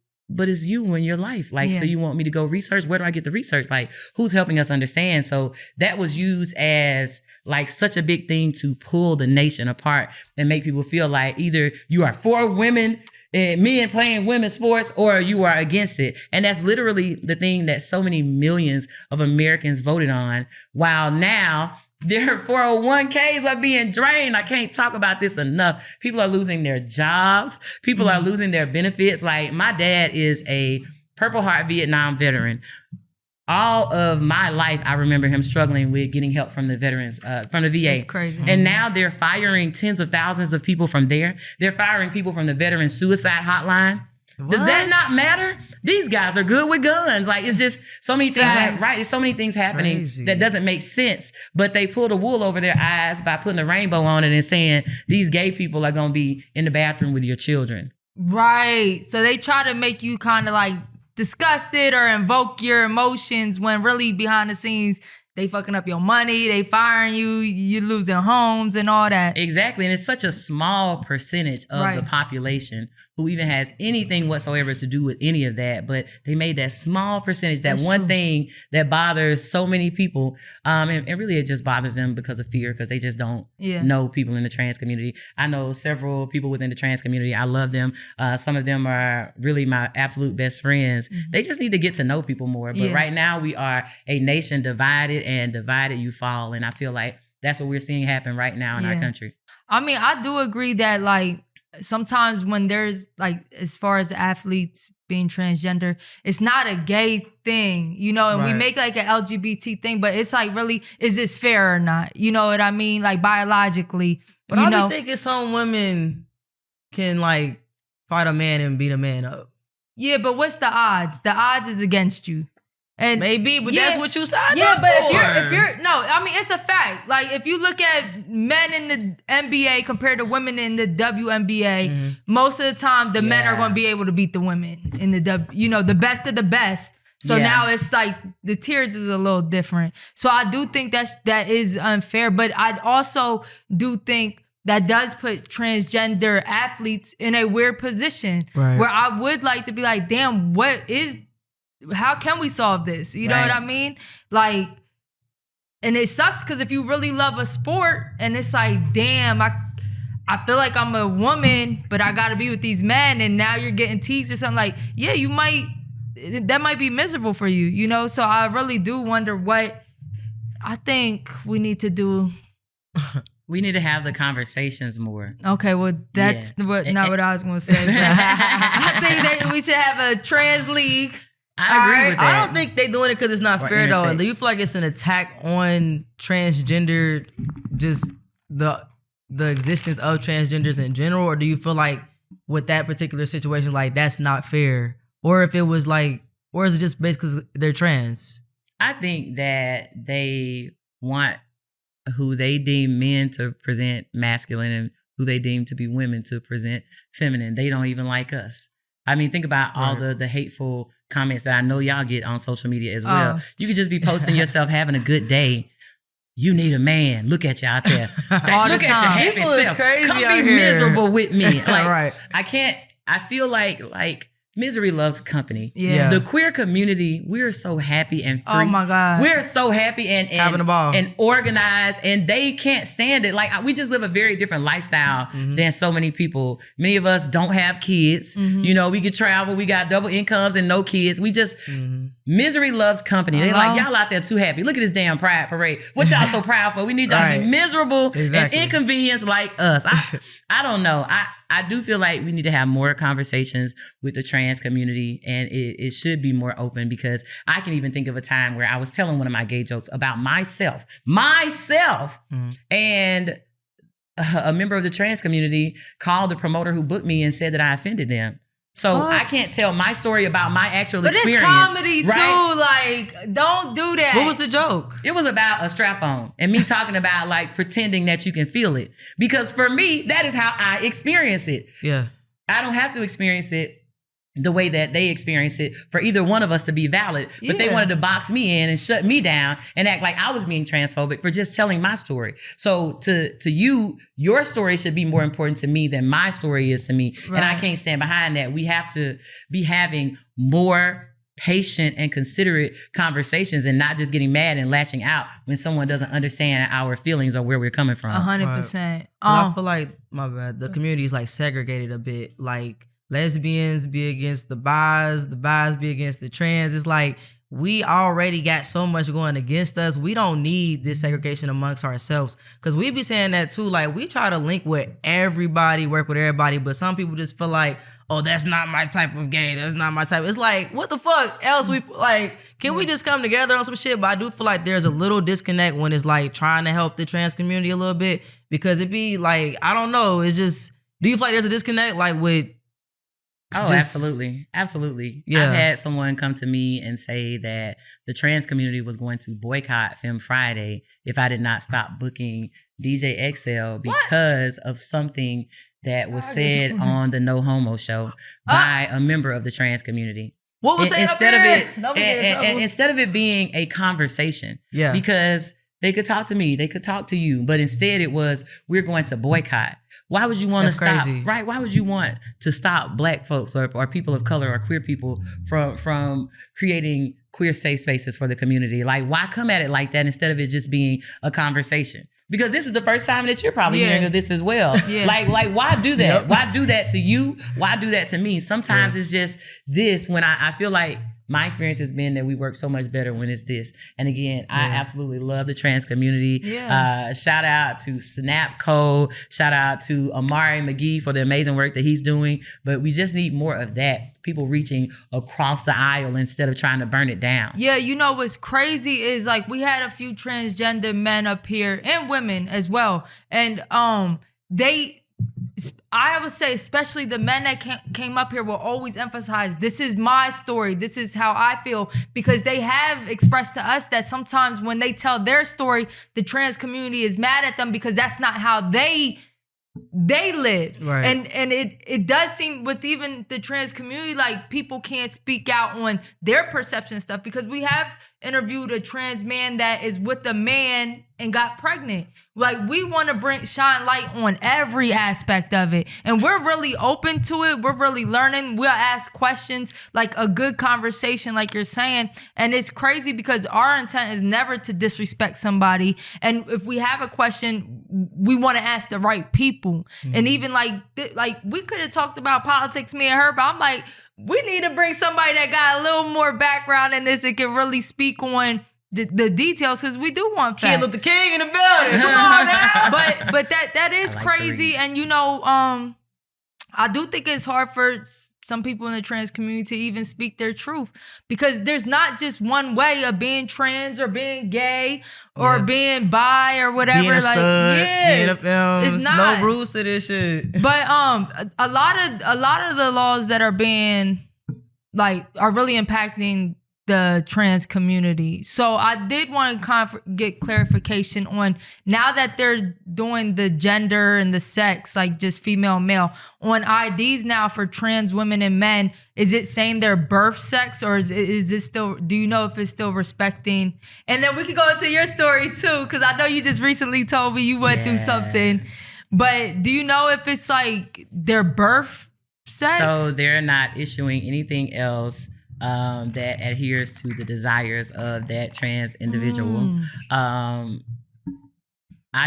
it's you in your life. Like, so you want me to go research? Where do I get the research? Like, who's helping us understand? So that was used as like such a big thing to pull the nation apart and make people feel like either you are for women and men playing women's sports, or you are against it. And that's literally the thing that so many millions of Americans voted on. While now Their 401ks are being drained. I can't talk about this enough. People are losing their jobs. People are losing their benefits. Like, my dad is a Purple Heart Vietnam veteran. All of my life, I remember him struggling with getting help from the veterans, from the VA. That's crazy. And now they're firing tens of thousands of people from there. They're firing people from the veteran suicide hotline. Does that not matter? These guys are good with guns. Like, it's just so many things, right? It's so many things happening that doesn't make sense. But they pull the wool over their eyes by putting a rainbow on it and saying these gay people are going to be in the bathroom with your children. Right. So they try to make you kind of like disgusted or invoke your emotions when really behind the scenes, they fucking up your money, they firing you, you're losing homes and all that. Exactly. And it's such a small percentage of the population who even has anything whatsoever to do with any of that. But they made that small percentage, that one thing that bothers so many people. And really it just bothers them because of fear, because they just don't know people in the trans community. I know several people within the trans community. I love them. Some of them are really my absolute best friends. They just need to get to know people more. But right now we are a nation divided, and divided you fall. And I feel like that's what we're seeing happen right now in our country. I mean, I do agree that like sometimes when there's like, as far as athletes being transgender, it's not a gay thing, you know, and we make like an LGBT thing, but it's like, really, is this fair or not? You know what I mean? Like biologically, but I be thinking some women can like fight a man and beat a man up. Yeah, but what's the odds? The odds is against you. And maybe, but that's what you signed up for. If you're no, I mean, it's a fact. Like, if you look at men in the NBA compared to women in the WNBA, most of the time the men are going to be able to beat the women in the the best of the best. So now it's like the tiers is a little different. So I do think that is unfair, but I also do think that does put transgender athletes in a weird position where I would like to be like, damn, how can we solve this? You know what I mean? Like, and it sucks because if you really love a sport and it's like, damn, I feel like I'm a woman, but I got to be with these men, and now you're getting teased or something, like, yeah, that might be miserable for you, you know? So I really do wonder what I think we need to do. We need to have the conversations more. Okay, well, that's not what I was going to say. I think that we should have a trans league. I agree with that. I don't think they doing it because it's not fair, though. Do you feel like it's an attack on transgender, just the existence of transgenders in general? Or do you feel like with that particular situation, like, that's not fair? Or if it was like, or is it just basically because they're trans? I think that they want who they deem men to present masculine and who they deem to be women to present feminine. They don't even like us. I mean, think about all the hateful comments that I know y'all get on social media as well. You could just be posting yourself having a good day. You need a man. Look at you out there. Look at your happy People self. Is crazy Come out be here. miserable with me. Like, right. I feel like misery loves company. Yeah. The queer community, we're so happy and free. Oh my God. We're so happy and having a ball and organized, and they can't stand it. Like, we just live a very different lifestyle than so many people. Many of us don't have kids. You know, we could travel. We got double incomes and no kids. We just, misery loves company. They're like, y'all out there too happy. Look at this damn pride parade. What y'all so proud for? We need y'all to be miserable and inconvenienced like us. I don't know. I do feel like we need to have more conversations with the trans community, and it should be more open, because I can even think of a time where I was telling one of my gay jokes about myself, and a member of the trans community called the promoter who booked me and said that I offended them. So I can't tell my story about my actual experience. But it's comedy too. Like, don't do that. What was the joke? It was about a strap-on and me talking about like pretending that you can feel it. Because for me, that is how I experience it. Yeah. I don't have to experience it the way that they experience it for either one of us to be valid. But they wanted to box me in and shut me down and act like I was being transphobic for just telling my story. So to you, your story should be more important to me than my story is to me. Right. And I can't stand behind that. We have to be having more patient and considerate conversations and not just getting mad and lashing out when someone doesn't understand our feelings or where we're coming from. 100%. I feel like, my bad, the community is like segregated a bit. Like, lesbians be against the bis be against the trans. It's like we already got so much going against us. We don't need this segregation amongst ourselves. Because we be saying that too. Like, we try to link with everybody, work with everybody, but some people just feel like, oh, that's not my type of gay. That's not my type. It's like, what the fuck else we like? Can we just come together on some shit? But I do feel like there's a little disconnect when it's like trying to help the trans community a little bit, because it be like, I don't know. It's just, do you feel like there's a disconnect like with? Oh, absolutely. Yeah. I've had someone come to me and say that the trans community was going to boycott Femme Friday if I did not stop booking DJ XL because of something that was said on the No Homo show by a member of the trans community. What was said instead of it being a conversation? Yeah. Because they could talk to me, they could talk to you, but instead it was, we're going to boycott. Why would you want to stop? Crazy. Right? Why would you want to stop Black folks or people of color or queer people from creating queer safe spaces for the community? Like, why come at it like that instead of it just being a conversation? Because this is the first time that you're probably hearing of this as well. Yeah. Like, why do that? Why do that to you? Why do that to me? Sometimes it's just this, when I feel like my experience has been that we work so much better when it's this. And again, I absolutely love the trans community. Yeah. Shout out to Snapco. Shout out to Amari McGee for the amazing work that he's doing. But we just need more of that. People reaching across the aisle instead of trying to burn it down. Yeah, you know what's crazy is like we had a few transgender men up here and women as well. And I would say especially the men that came up here will always emphasize, this is my story, this is how I feel, because they have expressed to us that sometimes when they tell their story, the trans community is mad at them because that's not how they live. Right. And it does seem with even the trans community, like people can't speak out on their perception stuff, because we have interviewed a trans man that is with a man and got pregnant. Like, we want to shine light on every aspect of it. And we're really open to it. We're really learning. We'll ask questions, like a good conversation, like you're saying. And it's crazy because our intent is never to disrespect somebody. And if we have a question, we want to ask the right people. Mm-hmm. And even like we could have talked about politics, me and her, but I'm like, we need to bring somebody that got a little more background in this and can really speak on the details, because we do want facts. Kid Luther King in the building. Come on now. But that is like crazy. And you know, I do think it's hard for some people in the trans community to even speak their truth, because there's not just one way of being trans or being gay or being bi or whatever. Being a stud, being a film. It's not. No rules to this shit. But a lot of the laws that are being are really impacting the trans community. So I did want to get clarification on, now that they're doing the gender and the sex, like just female, male, on IDs now for trans women and men, is it saying their birth sex, or is this still, do you know if it's still respecting? And then we could go into your story too, because I know you just recently told me you went through something. But do you know if it's like their birth sex? So they're not issuing anything else that adheres to the desires of that trans individual. I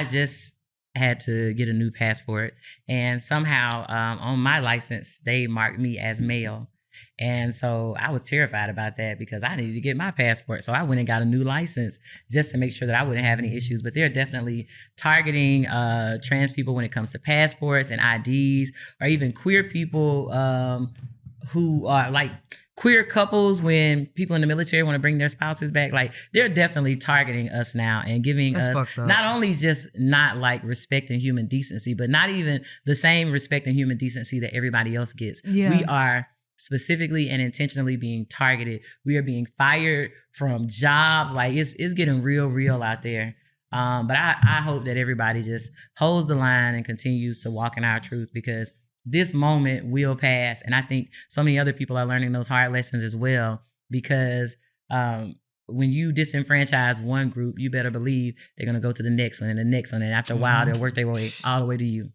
just had to get a new passport, and somehow on my license they marked me as male, and so I was terrified about that because I needed to get my passport. So I went and got a new license just to make sure that I wouldn't have any issues. But they're definitely targeting trans people when it comes to passports and IDs, or even queer people who are like queer couples. When people in the military want to bring their spouses back, like, they're definitely targeting us now and giving us not only just not like respect and human decency, but not even the same respect and human decency that everybody else gets. Yeah. We are specifically and intentionally being targeted. We are being fired from jobs. Like, it's getting real out there. But I hope that everybody just holds the line and continues to walk in our truth, because this moment will pass. And I think so many other people are learning those hard lessons as well, because when you disenfranchise one group, you better believe they're going to go to the next one and the next one. And after a while, they'll work their way all the way to you.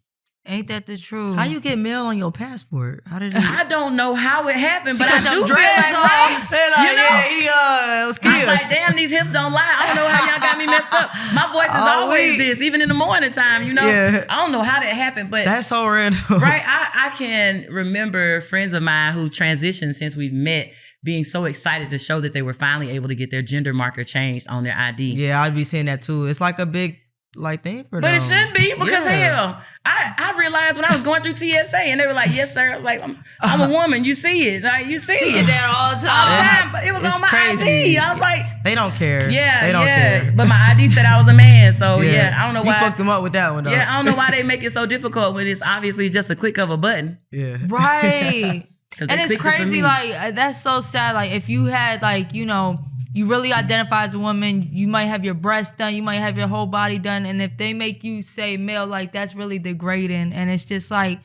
Ain't that the truth? How you get mail on your passport? How did you? I don't know how it happened, but I do feel dreads like, right? They're like, You know, he was killed. I'm like, damn, these hips don't lie. I don't know how y'all got me messed up. My voice is always this, even in the morning time, you know? Yeah. I don't know how that happened, but That's so random. right, I can remember friends of mine who transitioned since we've met, being so excited to show that they were finally able to get their gender marker changed on their ID. Yeah, I'd be saying that too. It's like a big thing for them. But it shouldn't be because hell, I realized when I was going through TSA and they were like, "Yes, sir." I was like, "I'm a woman. You see it. Like you see She it get that all the time. But it was It's on my crazy. ID. I was like, they don't care. yeah, they don't care. But my ID said I was a man, so yeah, I don't know You why. fucked them up with that one though. Yeah, I don't know why they make it so difficult when it's obviously just a click of a button. Yeah. Right. 'Cause And they it's clicked it for crazy, me. like, that's so sad. Like, if you had, like, you know, you really identify as a woman, you might have your breasts done, you might have your whole body done, and if they make you say male, like, that's really degrading. And it's just like,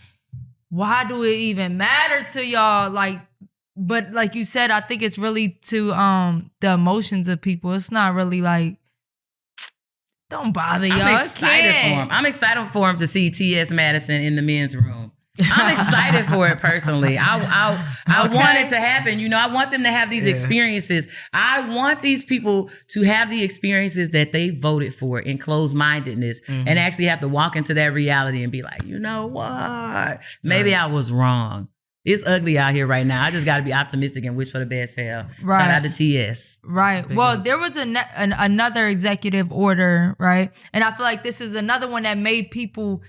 why do it even matter to y'all? Like, but like you said, I think it's really to the emotions of people. It's not really like, don't bother y'all. I'm excited for him. Can't. I'm excited for him to see T.S. Madison in the men's room. I'm excited for it personally. I want it to happen. You know, I want them to have these experiences. I want these people to have the experiences that they voted for in closed-mindedness and actually have to walk into that reality and be like, you know what? Maybe I was wrong. It's ugly out here right now. I just got to be optimistic and wish for the best. Hell, Right. Shout out to TS. Right. Well, there was another executive order, right? And I feel like this is another one that made people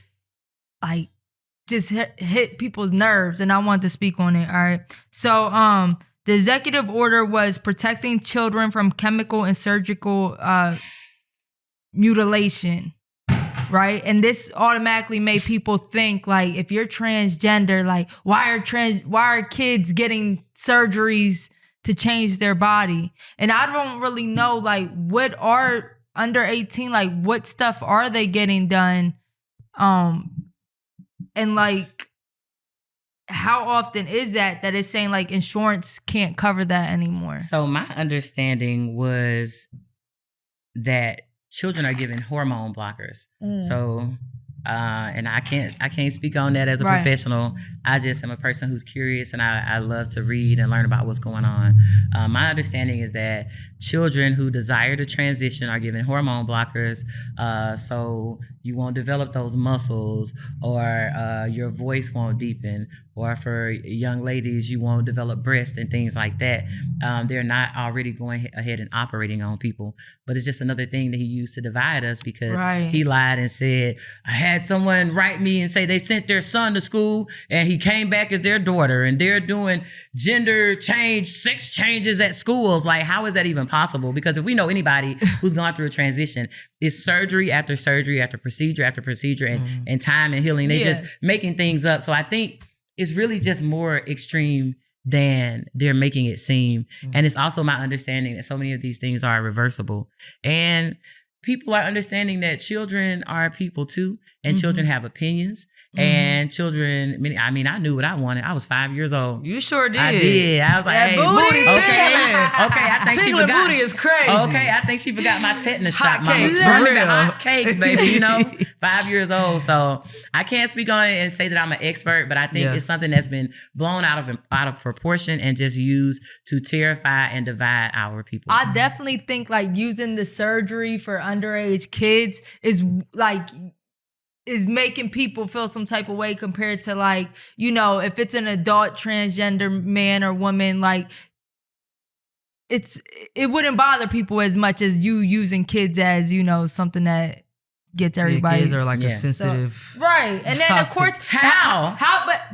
like just hit people's nerves, and I want to speak on it. All right. So, the executive order was protecting children from chemical and surgical mutilation. Right. And this automatically made people think, like, if you're transgender, like, why are kids getting surgeries to change their body? And I don't really know, like, what are under 18, like, what stuff are they getting done? And like, how often is that it's saying like insurance can't cover that anymore? So my understanding was that children are given hormone blockers. So, and I can't speak on that as a professional. I just am a person who's curious and I love to read and learn about what's going on. My understanding is that children who desire to transition are given hormone blockers. So you won't develop those muscles, or your voice won't deepen, or for young ladies, you won't develop breasts and things like that. They're not already going ahead and operating on people, but it's just another thing that he used to divide us because he lied and said, I had someone write me and say they sent their son to school and he came back as their daughter and they're doing gender change, sex changes at schools. Like, how is that even possible? Because if we know anybody who's gone through a transition, it's surgery after procedure after procedure and time and healing. They just making things up. So I think it's really just more extreme than they're making it seem. And it's also my understanding that so many of these things are reversible. And people are understanding that children are people too, and children have opinions. And children, I mean, I knew what I wanted. I was 5 years old. You sure did. I did. I was like, That hey, booty okay, I think she tingling forgot. booty is crazy. Okay, I think she forgot my tetanus Hot shot. Mama. cakes, for Running the real. hot cakes, baby. You know, 5 years old. So I can't speak on it and say that I'm an expert, but I think it's something that's been blown out of proportion and just used to terrify and divide our people. I definitely think like using the surgery for underage kids is making people feel some type of way compared to, like, you know, if it's an adult transgender man or woman, like it wouldn't bother people as much as you using kids as, you know, something that gets everybody. Kids are like a sensitive. Right. And then of course How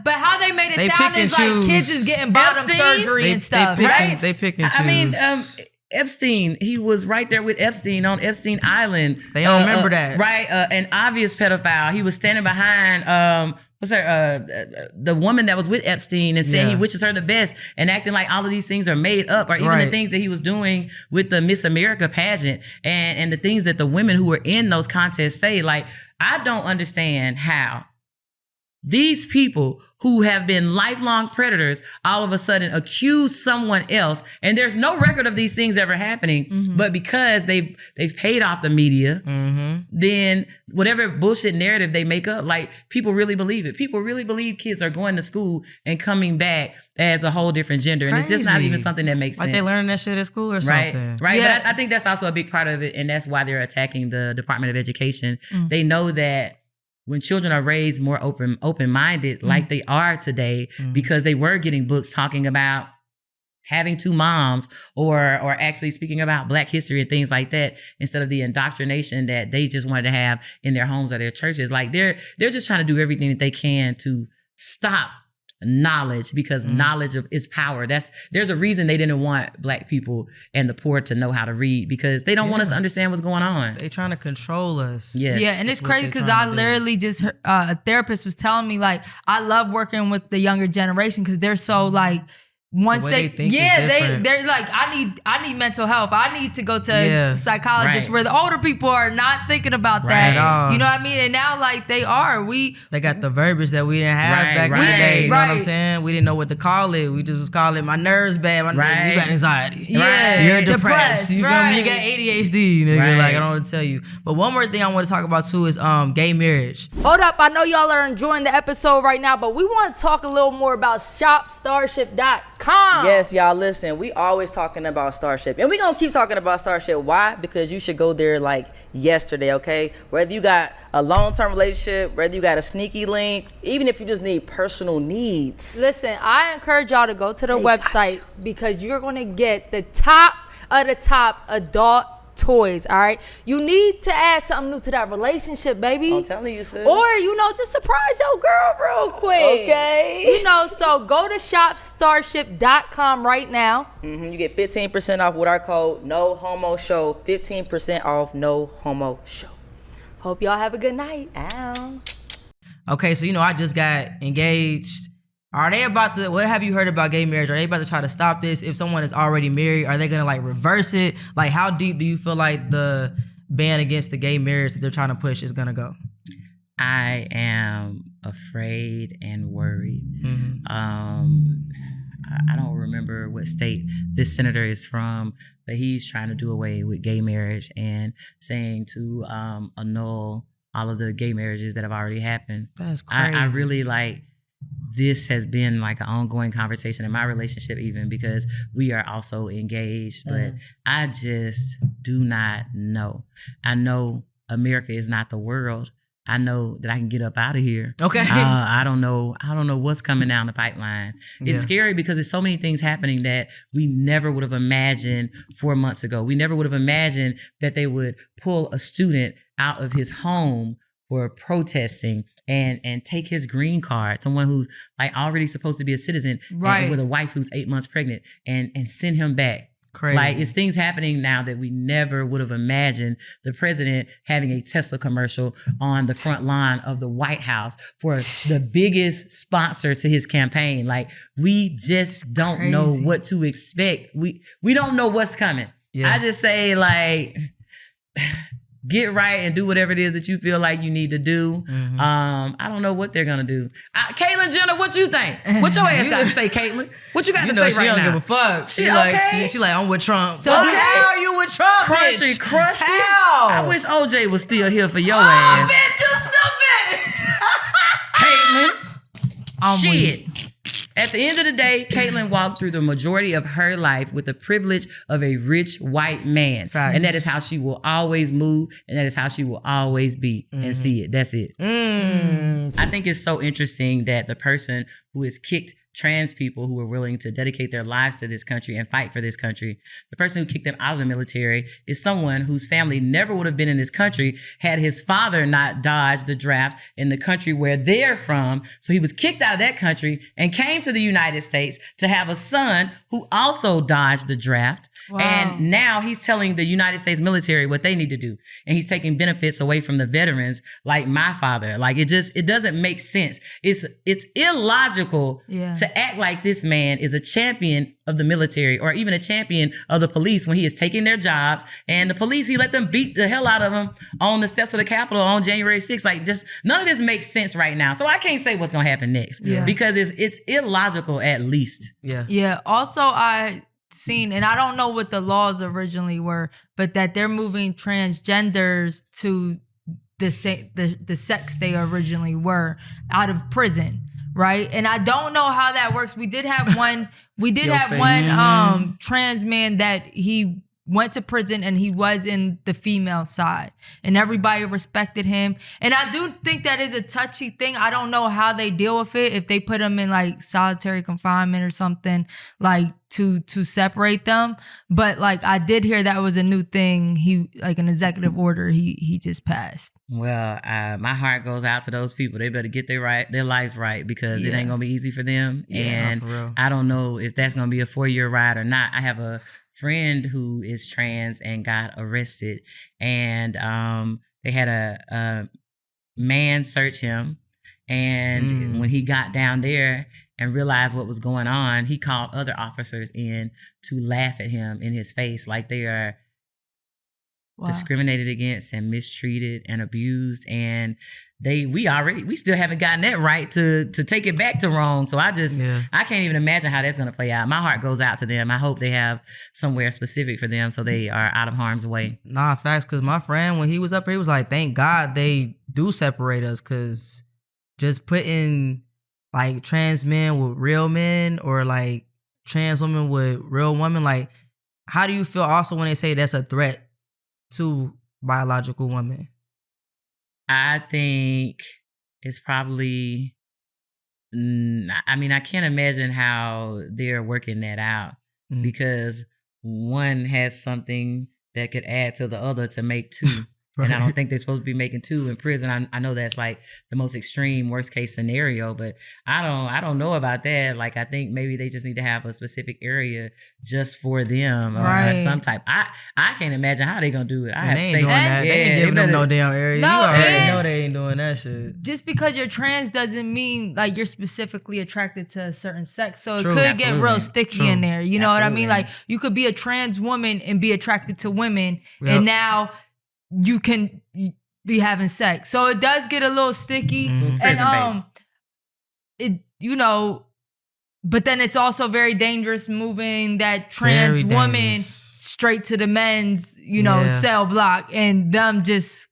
but how they made it They sound pick is and like choose. kids is getting bottom Epstein? surgery and stuff, right? They pick and choose. I mean, Epstein, he was right there with Epstein on Epstein Island. They don't remember that. Right, an obvious pedophile. He was standing behind, the woman that was with Epstein and saying he wishes her the best and acting like all of these things are made up, or even the things that he was doing with the Miss America pageant and the things that the women who were in those contests say. Like, I don't understand how these people who have been lifelong predators all of a sudden accuse someone else, and there's no record of these things ever happening, but because they've paid off the media, then whatever bullshit narrative they make up, like, people really believe it. People really believe kids are going to school and coming back as a whole different gender, and it's just not even something that makes sense. Like they learning that shit at school or something. Right. But I think that's also a big part of it, and that's why they're attacking the Department of Education. They know that when children are raised more open-minded, like they are today, because they were getting books talking about having two moms or actually speaking about Black history and things like that instead of the indoctrination that they just wanted to have in their homes or their churches. Like they're just trying to do everything that they can to stop knowledge, because knowledge is power. There's a reason they didn't want Black people and the poor to know how to read, because they don't want us to understand what's going on. They trying to control us. Yes. Yeah, and it's crazy because I literally just heard, a therapist was telling me, like, I love working with the younger generation because they're so like, once way they think is different. they're like, I need mental health. I need to go to a psychologist, Right. where the older people are not thinking about Right. that. At all. You know what I mean? And now like they are. They got the verbiage that we didn't have Right, back in the right. day. You know what I'm Right. saying? We didn't know what to call it. We just was calling my nerves bad. Right. You got anxiety. Yeah, You're depressed, depressed. You feel right. me? You got ADHD, nigga. Right. Like, I don't know what to tell you. But one more thing I want to talk about too is gay marriage. Hold up, I know y'all are enjoying the episode right now, but we want to talk a little more about shopstarship.com. Yes, y'all, listen, we always talking about Starship. And we going to keep talking about Starship. Why? Because you should go there like yesterday, okay? Whether you got a long-term relationship, whether you got a sneaky link, even if you just need personal needs. Listen, I encourage y'all to go to the website because you're going to get the top of the top adult toys, all right? You need to add something new to that relationship, baby. I'm telling you, sis. Or, just surprise your girl real quick. Okay. So go to shopstarship.com right now. You get 15% off with our code No Homo Show. 15% off No Homo Show. Hope y'all have a good night. Ow. Okay, so I just got engaged. Are they about to, what have you heard about gay marriage? Are they about to try to stop this? If someone is already married, are they going to like reverse it? Like, how deep do you feel like the ban against the gay marriage that they're trying to push is going to go? I am afraid and worried. I don't remember what state this senator is from, but he's trying to do away with gay marriage and saying to annul all of the gay marriages that have already happened. That's crazy. I really this has been like an ongoing conversation in my relationship, even because we are also engaged, but I just do not know. I know America is not the world. I know that I can get up out of here. Okay. I don't know what's coming down the pipeline. It's scary because there's so many things happening that we never would have imagined 4 months ago. We never would have imagined that they would pull a student out of his home for protesting and take his green card, someone who's like already supposed to be a citizen, Right. and with a wife who's 8 months pregnant, and send him back. Crazy. Like, it's things happening now that we never would have imagined. The president having a Tesla commercial on the front lawn of the White House for the biggest sponsor to his campaign. Like, we just don't know what to expect. We don't know what's coming. Yeah. I just say, like, get right and do whatever it is that you feel like you need to do. I don't know what they're gonna do. Caitlyn Jenner, what you think? What your ass got to say, Caitlyn? What you got to say she right don't now? give a fuck. She She's okay? Like, she like, I'm with Trump. So So do how are you with Trump, Crunchy, bitch? crusty. How? I wish OJ was still here for your Oh, ass. bitch, you stupid. Caitlyn. Shit. At the end of the day, Caitlyn walked through the majority of her life with the privilege of a rich white man. Facts. And that is how she will always move, and that is how she will always be and see it. That's it. I think it's so interesting that the person who has kicked trans people who are willing to dedicate their lives to this country and fight for this country, the person who kicked them out of the military is someone whose family never would have been in this country had his father not dodged the draft in the country where they're from. So he was kicked out of that country and came to the United States to have a son who also dodged the draft. Wow. And now he's telling the United States military what they need to do. And he's taking benefits away from the veterans like my father. Like, it doesn't make sense. It's illogical to act like this man is a champion of the military or even a champion of the police when he is taking their jobs. And the police, he let them beat the hell out of him on the steps of the Capitol on January 6th. Like, just none of this makes sense right now. So I can't say what's going to happen next because it's illogical at least. Yeah. Also, I seen, and I don't know what the laws originally were, but that they're moving transgenders to the sex they originally were out of prison, right? And I don't know how that works. We did have one. We did have one trans man that he went to prison and he was in the female side and everybody respected him. And I do think that is a touchy thing. I don't know how they deal with it, if they put him in like solitary confinement or something like to separate them. But like I did hear that was a new thing. He like an executive order he just passed. Well, my heart goes out to those people. They better get their lives right, because it ain't gonna be easy for them. And for real. I don't know if that's gonna be a 4-year ride or not. I have a friend who is trans and got arrested, and they had a man search him, and when he got down there and realized what was going on, he called other officers in to laugh at him in his face like they are discriminated against and mistreated and abused. And we still haven't gotten that right to take it back to wrong. So I can't even imagine how that's going to play out. My heart goes out to them. I hope they have somewhere specific for them so they are out of harm's way. Nah, facts. Because my friend, when he was up here, he was like, thank God they do separate us, because just putting like trans men with real men or like trans women with real women, like how do you feel also when they say that's a threat to biological women? I think it's probably, I mean, I can't imagine how they're working that out, because one has something that could add to the other to make two. And I don't think they're supposed to be making two in prison. I know that's like the most extreme worst case scenario, but I don't know about that. Like, I think maybe they just need to have a specific area just for them or some type. I can't imagine how they gonna do it. I have to say doing that. They ain't giving them no damn area. No, you already know they ain't doing that shit. Just because you're trans doesn't mean like you're specifically attracted to a certain sex. So it True, could absolutely. get real sticky in there. You know what I mean? Absolutely. Like you could be a trans woman and be attracted to women, and now you can be having sex. So it does get a little sticky. And but then it's also very dangerous moving that trans Very woman dangerous. straight to the men's, cell block, and them just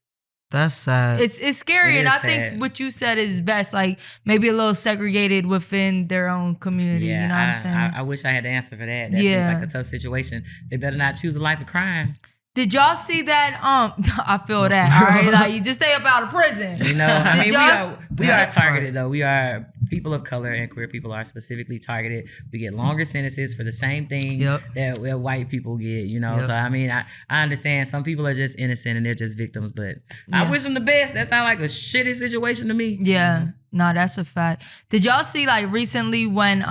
That's sad. it's scary. It And is I think sad. what you said is best, like maybe a little segregated within their own community. Yeah, you know what I'm saying? I wish I had the answer for that. That seems like a tough situation. They better not choose a life of crime. Did y'all see that? I feel that. All right, like you just stay up out of prison. You know, I mean, we are That targeted though. We are people of color and queer people are specifically targeted. We get longer sentences for the same thing that white people get. You know, so I mean, I understand some people are just innocent and they're just victims, but I wish them the best. That sounds like a shitty situation to me. Yeah, no, that's a fact. Did y'all see like recently when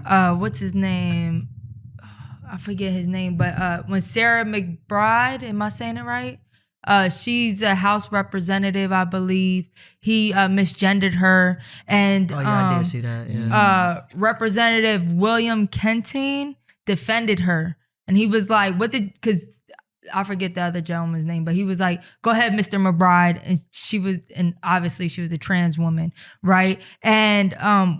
what's his name? I forget his name, but when Sarah McBride, am I saying it right? She's a House representative, I believe. He misgendered her, and I did see that. Yeah. Representative William Kenteen defended her, and he was like, because I forget the other gentleman's name, but he was like, go ahead, Mr. McBride. And obviously she was a trans woman, right? And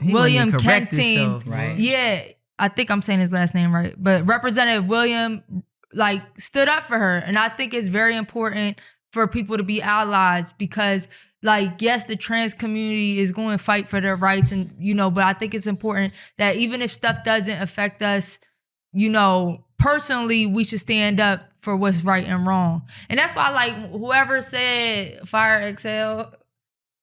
William Kenteen, right? Yeah, I think I'm saying his last name right, but Representative William like stood up for her. And I think it's very important for people to be allies, because like, yes, the trans community is going to fight for their rights, and but I think it's important that even if stuff doesn't affect us, personally, we should stand up for what's right and wrong. And that's why, like, whoever said fire exhale,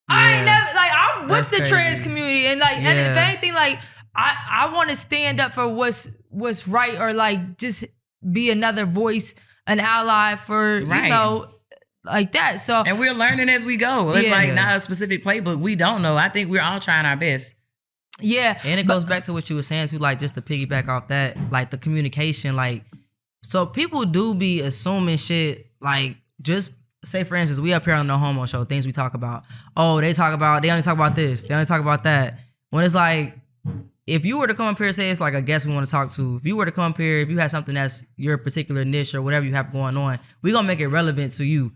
I ain't never, like, I'm with the trans community, and like, and if anything, like, I want to stand up for what's right, or like just be another voice, an ally for like that. So, and we're learning as we go. It's like not a specific playbook. We don't know. I think we're all trying our best. Yeah, and it goes back to what you were saying too, like just to piggyback off that, like the communication, like so people do be assuming shit, like just say for instance, we up here on the Homo Show, things we talk about. Oh, they only talk about this, they only talk about that. When it's like, if you were to come up here and say it's like a guest we want to talk to, if you were to come up here, if you had something that's your particular niche or whatever you have going on, we gonna make it relevant to you.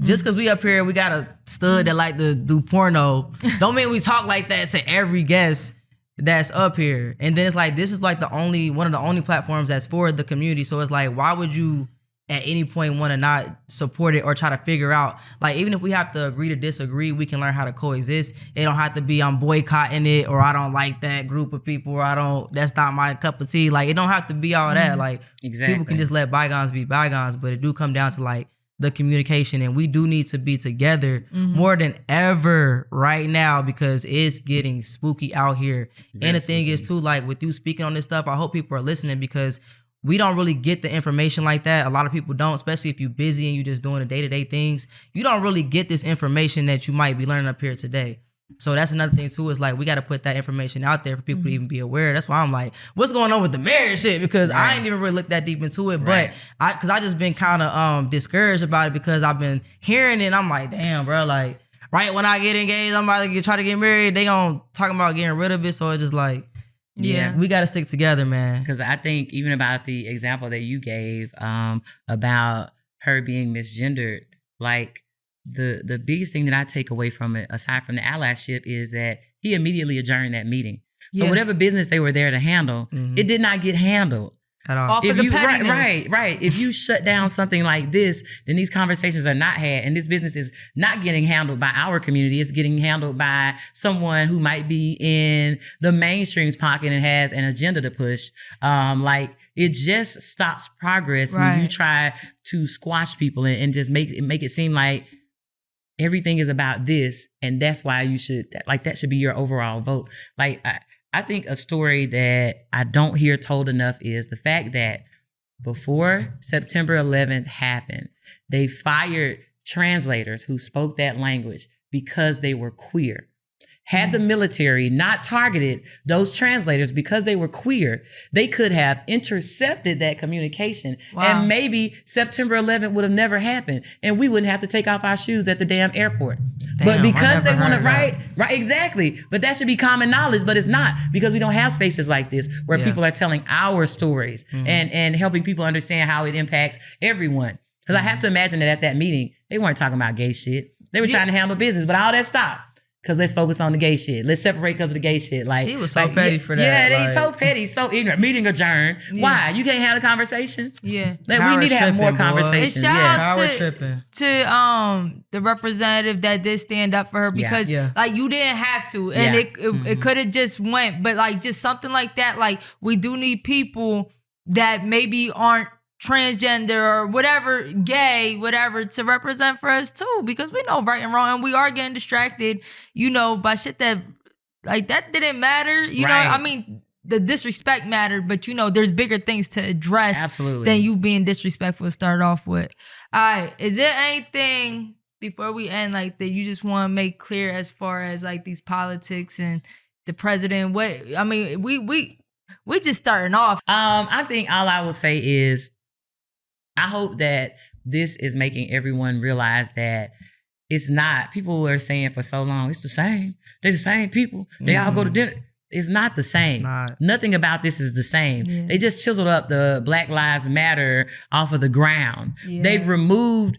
Just because we up here, we got a stud that like to do porno, don't mean we talk like that to every guest that's up here. And then it's like, this is like one of the only platforms that's for the community. So it's like, why would you at any point want to not support it or try to figure out, like, even if we have to agree to disagree, we can learn how to coexist. It don't have to be I'm boycotting it, or I don't like that group of people, or that's not my cup of tea. Like, it don't have to be all that. Like, people can just let bygones be bygones, but it do come down to like the communication, and we do need to be together more than ever right now, because it's getting spooky out here. And the thing is too, like, with you speaking on this stuff, I hope people are listening, because we don't really get the information like that. A lot of people don't, especially if you're busy and you're just doing the day-to-day things. You don't really get this information that you might be learning up here today. So that's another thing too, is like, we got to put that information out there for people to even be aware. That's why I'm like, what's going on with the marriage shit? Because I ain't even really looked that deep into it, but because I just been kind of discouraged about it, because I've been hearing it and I'm like, damn, bro, like, right when I get engaged, I'm about to try to get married, they gonna talk about getting rid of it. So it's just like, we got to stick together, man. Because I think even about the example that you gave about her being misgendered, like, the biggest thing that I take away from it, aside from the allyship, is that he immediately adjourned that meeting. So whatever business they were there to handle, it did not get handled at all. Off of the pettiness. Right. If you shut down something like this, then these conversations are not had, and this business is not getting handled by our community. It's getting handled by someone who might be in the mainstream's pocket and has an agenda to push. Like, it just stops progress when you try to squash people and just make it seem like everything is about this, and that's why you should, like, that should be your overall vote. Like, I think a story that I don't hear told enough is the fact that before September 11th happened, they fired translators who spoke that language because they were queer. Had the military not targeted those translators because they were queer, they could have intercepted that communication. And maybe September 11th would have never happened, and we wouldn't have to take off our shoes at the damn airport. But because they want to, right, exactly. But that should be common knowledge, but it's not, because we don't have spaces like this where people are telling our stories and helping people understand how it impacts everyone. Because I have to imagine that at that meeting, they weren't talking about gay shit. They were trying to handle business, but all that stopped. Because let's focus on the gay shit. Let's separate because of the gay shit. Like, he was so petty for that. Yeah, they so petty, so ignorant. Meeting adjourned. Why? You can't have a conversation? Yeah. Like, we need to have more conversations. And shout out to the representative that did stand up for her, because like, you didn't have to, and it could have just went, but like, just something like that. Like, we do need people that maybe aren't transgender or whatever, gay, whatever, to represent for us too, because we know right and wrong, and we are getting distracted, by shit that, like, that didn't matter. You know, I mean, the disrespect mattered, but there's bigger things to address than you being disrespectful to start off with. All right, is there anything before we end, like, that you just want to make clear as far as like these politics and the president? What, I mean, we just starting off. I think all I will say is, I hope that this is making everyone realize that it's not, people were saying for so long, it's the same. They're the same people. They all go to dinner. It's not the same. Nothing about this is the same. Yeah. They just chiseled up the Black Lives Matter off of the ground. Yeah. They've removed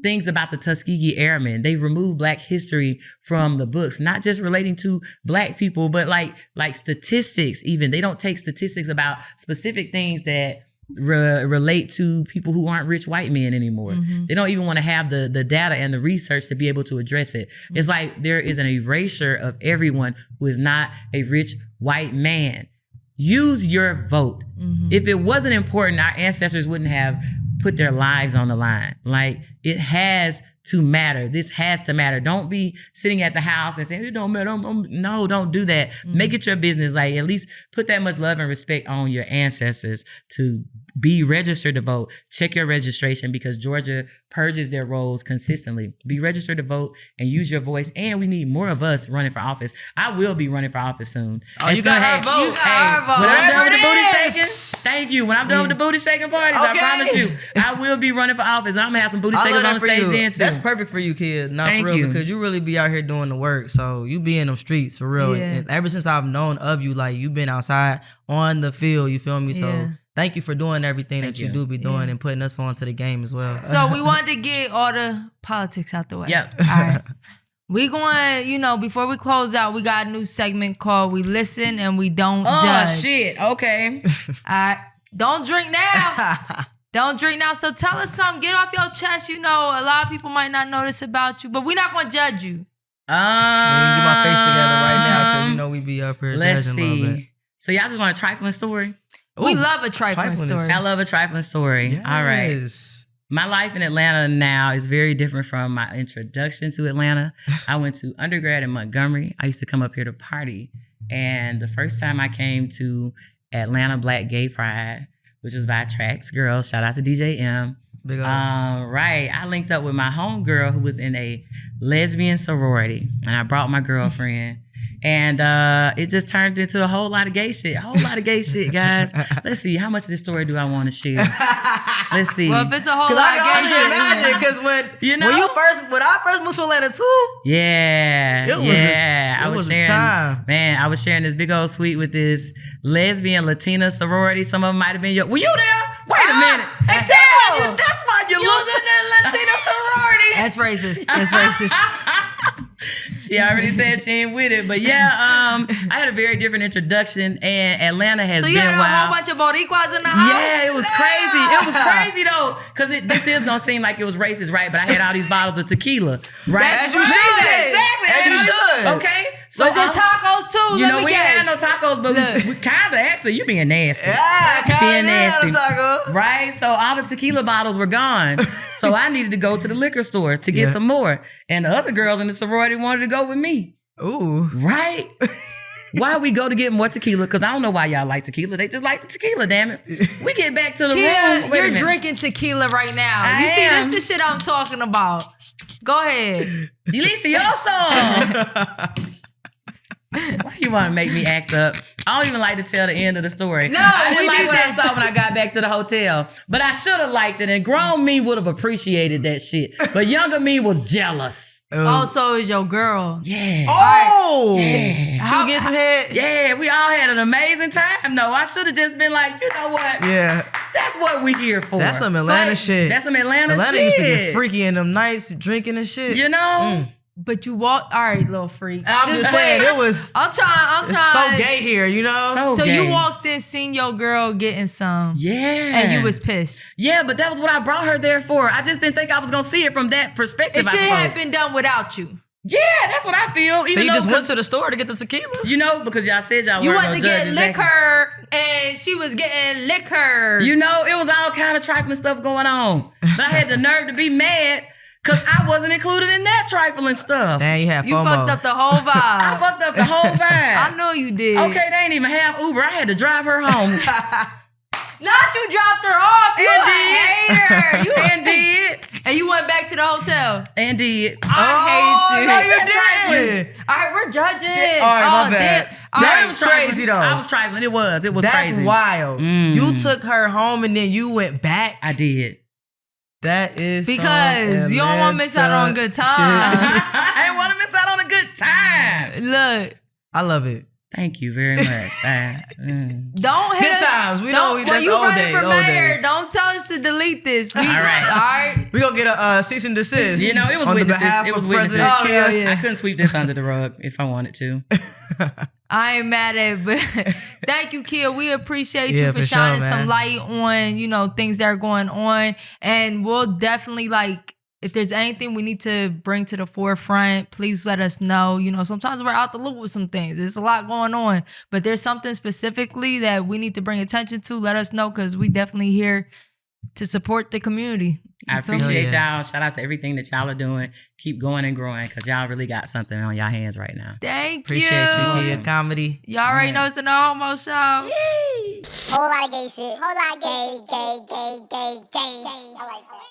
things about the Tuskegee Airmen. They've removed Black history from the books, not just relating to Black people, but like statistics even. They don't take statistics about specific things that relate to people who aren't rich white men anymore. They don't even want to have the data and the research to be able to address it. It's like there is an erasure of everyone who is not a rich white man. Use your vote. If it wasn't important, our ancestors wouldn't have put their lives on the line. Like, it has to matter. This has to matter. Don't be sitting at the house and saying, it don't matter. No, don't do that. Make it your business. Like, at least put that much love and respect on your ancestors to be registered to vote. Check your registration, because Georgia purges their rolls consistently. Be registered to vote and use your voice. And we need more of us running for office. I will be running for office soon. Oh, you got our vote. You got our vote. When I'm done with the booty shaking, thank you. When I'm done with the booty shaking parties, I promise you, I will be running for office. And I'm going to have some booty shakers on the stage then too. That's perfect for you, kid. Not for real, because you really be out here doing the work. So you be in them streets for real. And ever since I've known of you, like, you've been outside on the field, you feel me? So thank you for doing everything that you do be doing and putting us on to the game as well. So we wanted to get all the politics out the way. Yep. All right. We going, before we close out, we got a new segment called We Listen and We Don't Judge. Oh, shit. Okay. All right. Don't drink now. Don't drink now. So tell us something. Get off your chest. You know, a lot of people might not know this about you, but we're not going to judge you. Man, get my face together right now because you know we be up here Let's judging a little bit. see. So y'all just want a trifling story? We Ooh, love a trifling story. I love a trifling story. Yes. All right. My life in Atlanta now is very different from my introduction to Atlanta. I went to undergrad in Montgomery. I used to come up here to party. And the first time I came to Atlanta Black Gay Pride, which was by Trax Girls, shout out to DJ M. Big ups. Right. I linked up with my homegirl who was in a lesbian sorority. And I brought my girlfriend. And it just turned into a whole lot of gay shit. A whole lot of gay shit, guys. Let's see. How much of this story do I want to share? Let's see. Well, if it's a whole lot I of can gay shit. only imagine because when I first moved to Atlanta too, Yeah. it was a time. Man, I was sharing this big old suite with this lesbian Latina sorority. Some of them might have been were you there? Wait a minute. That's why you was in that Latina sorority. That's racist. That's racist. She already said she ain't with it, but yeah, I had a very different introduction, and Atlanta has So been you had a wild. whole bunch of Boricuas in the house? Yeah, it was crazy. It was crazy though, because this is gonna seem like it was racist, right? But I had all these bottles of tequila, right? That's As you right. should. Exactly. As you should. Okay. So Was it tacos too? You Let know, me we guess. ain't had no tacos, but we kind of actually, you being nasty. Yeah, Being nasty. taco. Right? So all the tequila bottles were gone. So I needed to go to the liquor store to get some more. And the other girls in the sorority wanted to go with me. Ooh. Right? Why we go to get more tequila? Because I don't know why y'all like tequila. They just like the tequila, damn it. We get back to the Kia, room. Wait a you're minute. drinking tequila right now. I You see, am. this the shit I'm talking about. Go ahead. Delicioso. Why you want to make me act up? I don't even like to tell the end of the story. No, I we didn't like need what that. I saw when I got back to the hotel. But I should have liked it, and grown me would have appreciated that shit. But younger me was jealous. Oh, so is your girl. Yeah. Oh. Yeah. Should we get some head? Yeah, we all had an amazing time, though. I should have just been like, you know what? Yeah. That's what we here for. That's some Atlanta But shit. That's some Atlanta shit. Atlanta used to get freaky in them nights, drinking and shit. You know? But you walk. All right, little freak. I'm just saying, it was I'm trying. it's so gay here, you know? So gay. you walked in, seen your girl getting some. Yeah. And you was pissed. Yeah, but that was what I brought her there for. I just didn't think I was going to see it from that perspective, It I should suppose. have been done without you. Yeah, that's what I feel. So Even you though, just went 'cause- to the store to get the tequila? you know, because y'all said y'all You weren't went going to to get judge exactly. liquor, and she was getting liquor. You know, it was all kind of trifling stuff going on. But I had the nerve to be mad because I wasn't included in that trifling stuff. Damn, you had FOMO. You fucked up the whole vibe. I fucked up the whole vibe. I know you did. Okay, they ain't even have Uber. I had to drive her home. Not you dropped her off. You And a hater. You and did. And you went back to the hotel. And did. I hate you. No, you didn't. All right, we're judging. All right, my bad. damn. All That right. was crazy, though. I was trifling. It was. It was That's crazy. wild. You took her home and then you went back. I did. That is Because you don't want to miss out on a good time. I didn't want to miss out on a good time. Look, I love it. Thank you very much. don't hit Good us. times. We don't, know when that's you old running days, for old mayor, days. don't tell us to delete this. All right. All right. We gonna get a cease and desist. You know, it was on witnesses. the behalf It was of witnesses. President Oh, Kia. yeah. I couldn't sweep this under the rug if I wanted to. I ain't mad at it, but thank you, Kia. We appreciate Yeah, you for for sure, shining man. some light on, things that are going on. And we'll definitely if there's anything we need to bring to the forefront, please let us know. Sometimes we're out the loop with some things. There's a lot going on, but there's something specifically that we need to bring attention to. Let us know because we definitely here to support the community. I You feel me? appreciate Yeah. y'all. Shout out to everything that y'all are doing. Keep going and growing because y'all really got something on y'all hands right now. Thank Appreciate you, you. Kia. Comedy. Y'all already know it's the No Homo Show. Whole lot of gay shit. Whole lot of gay, gay, gay, gay, gay. I like that.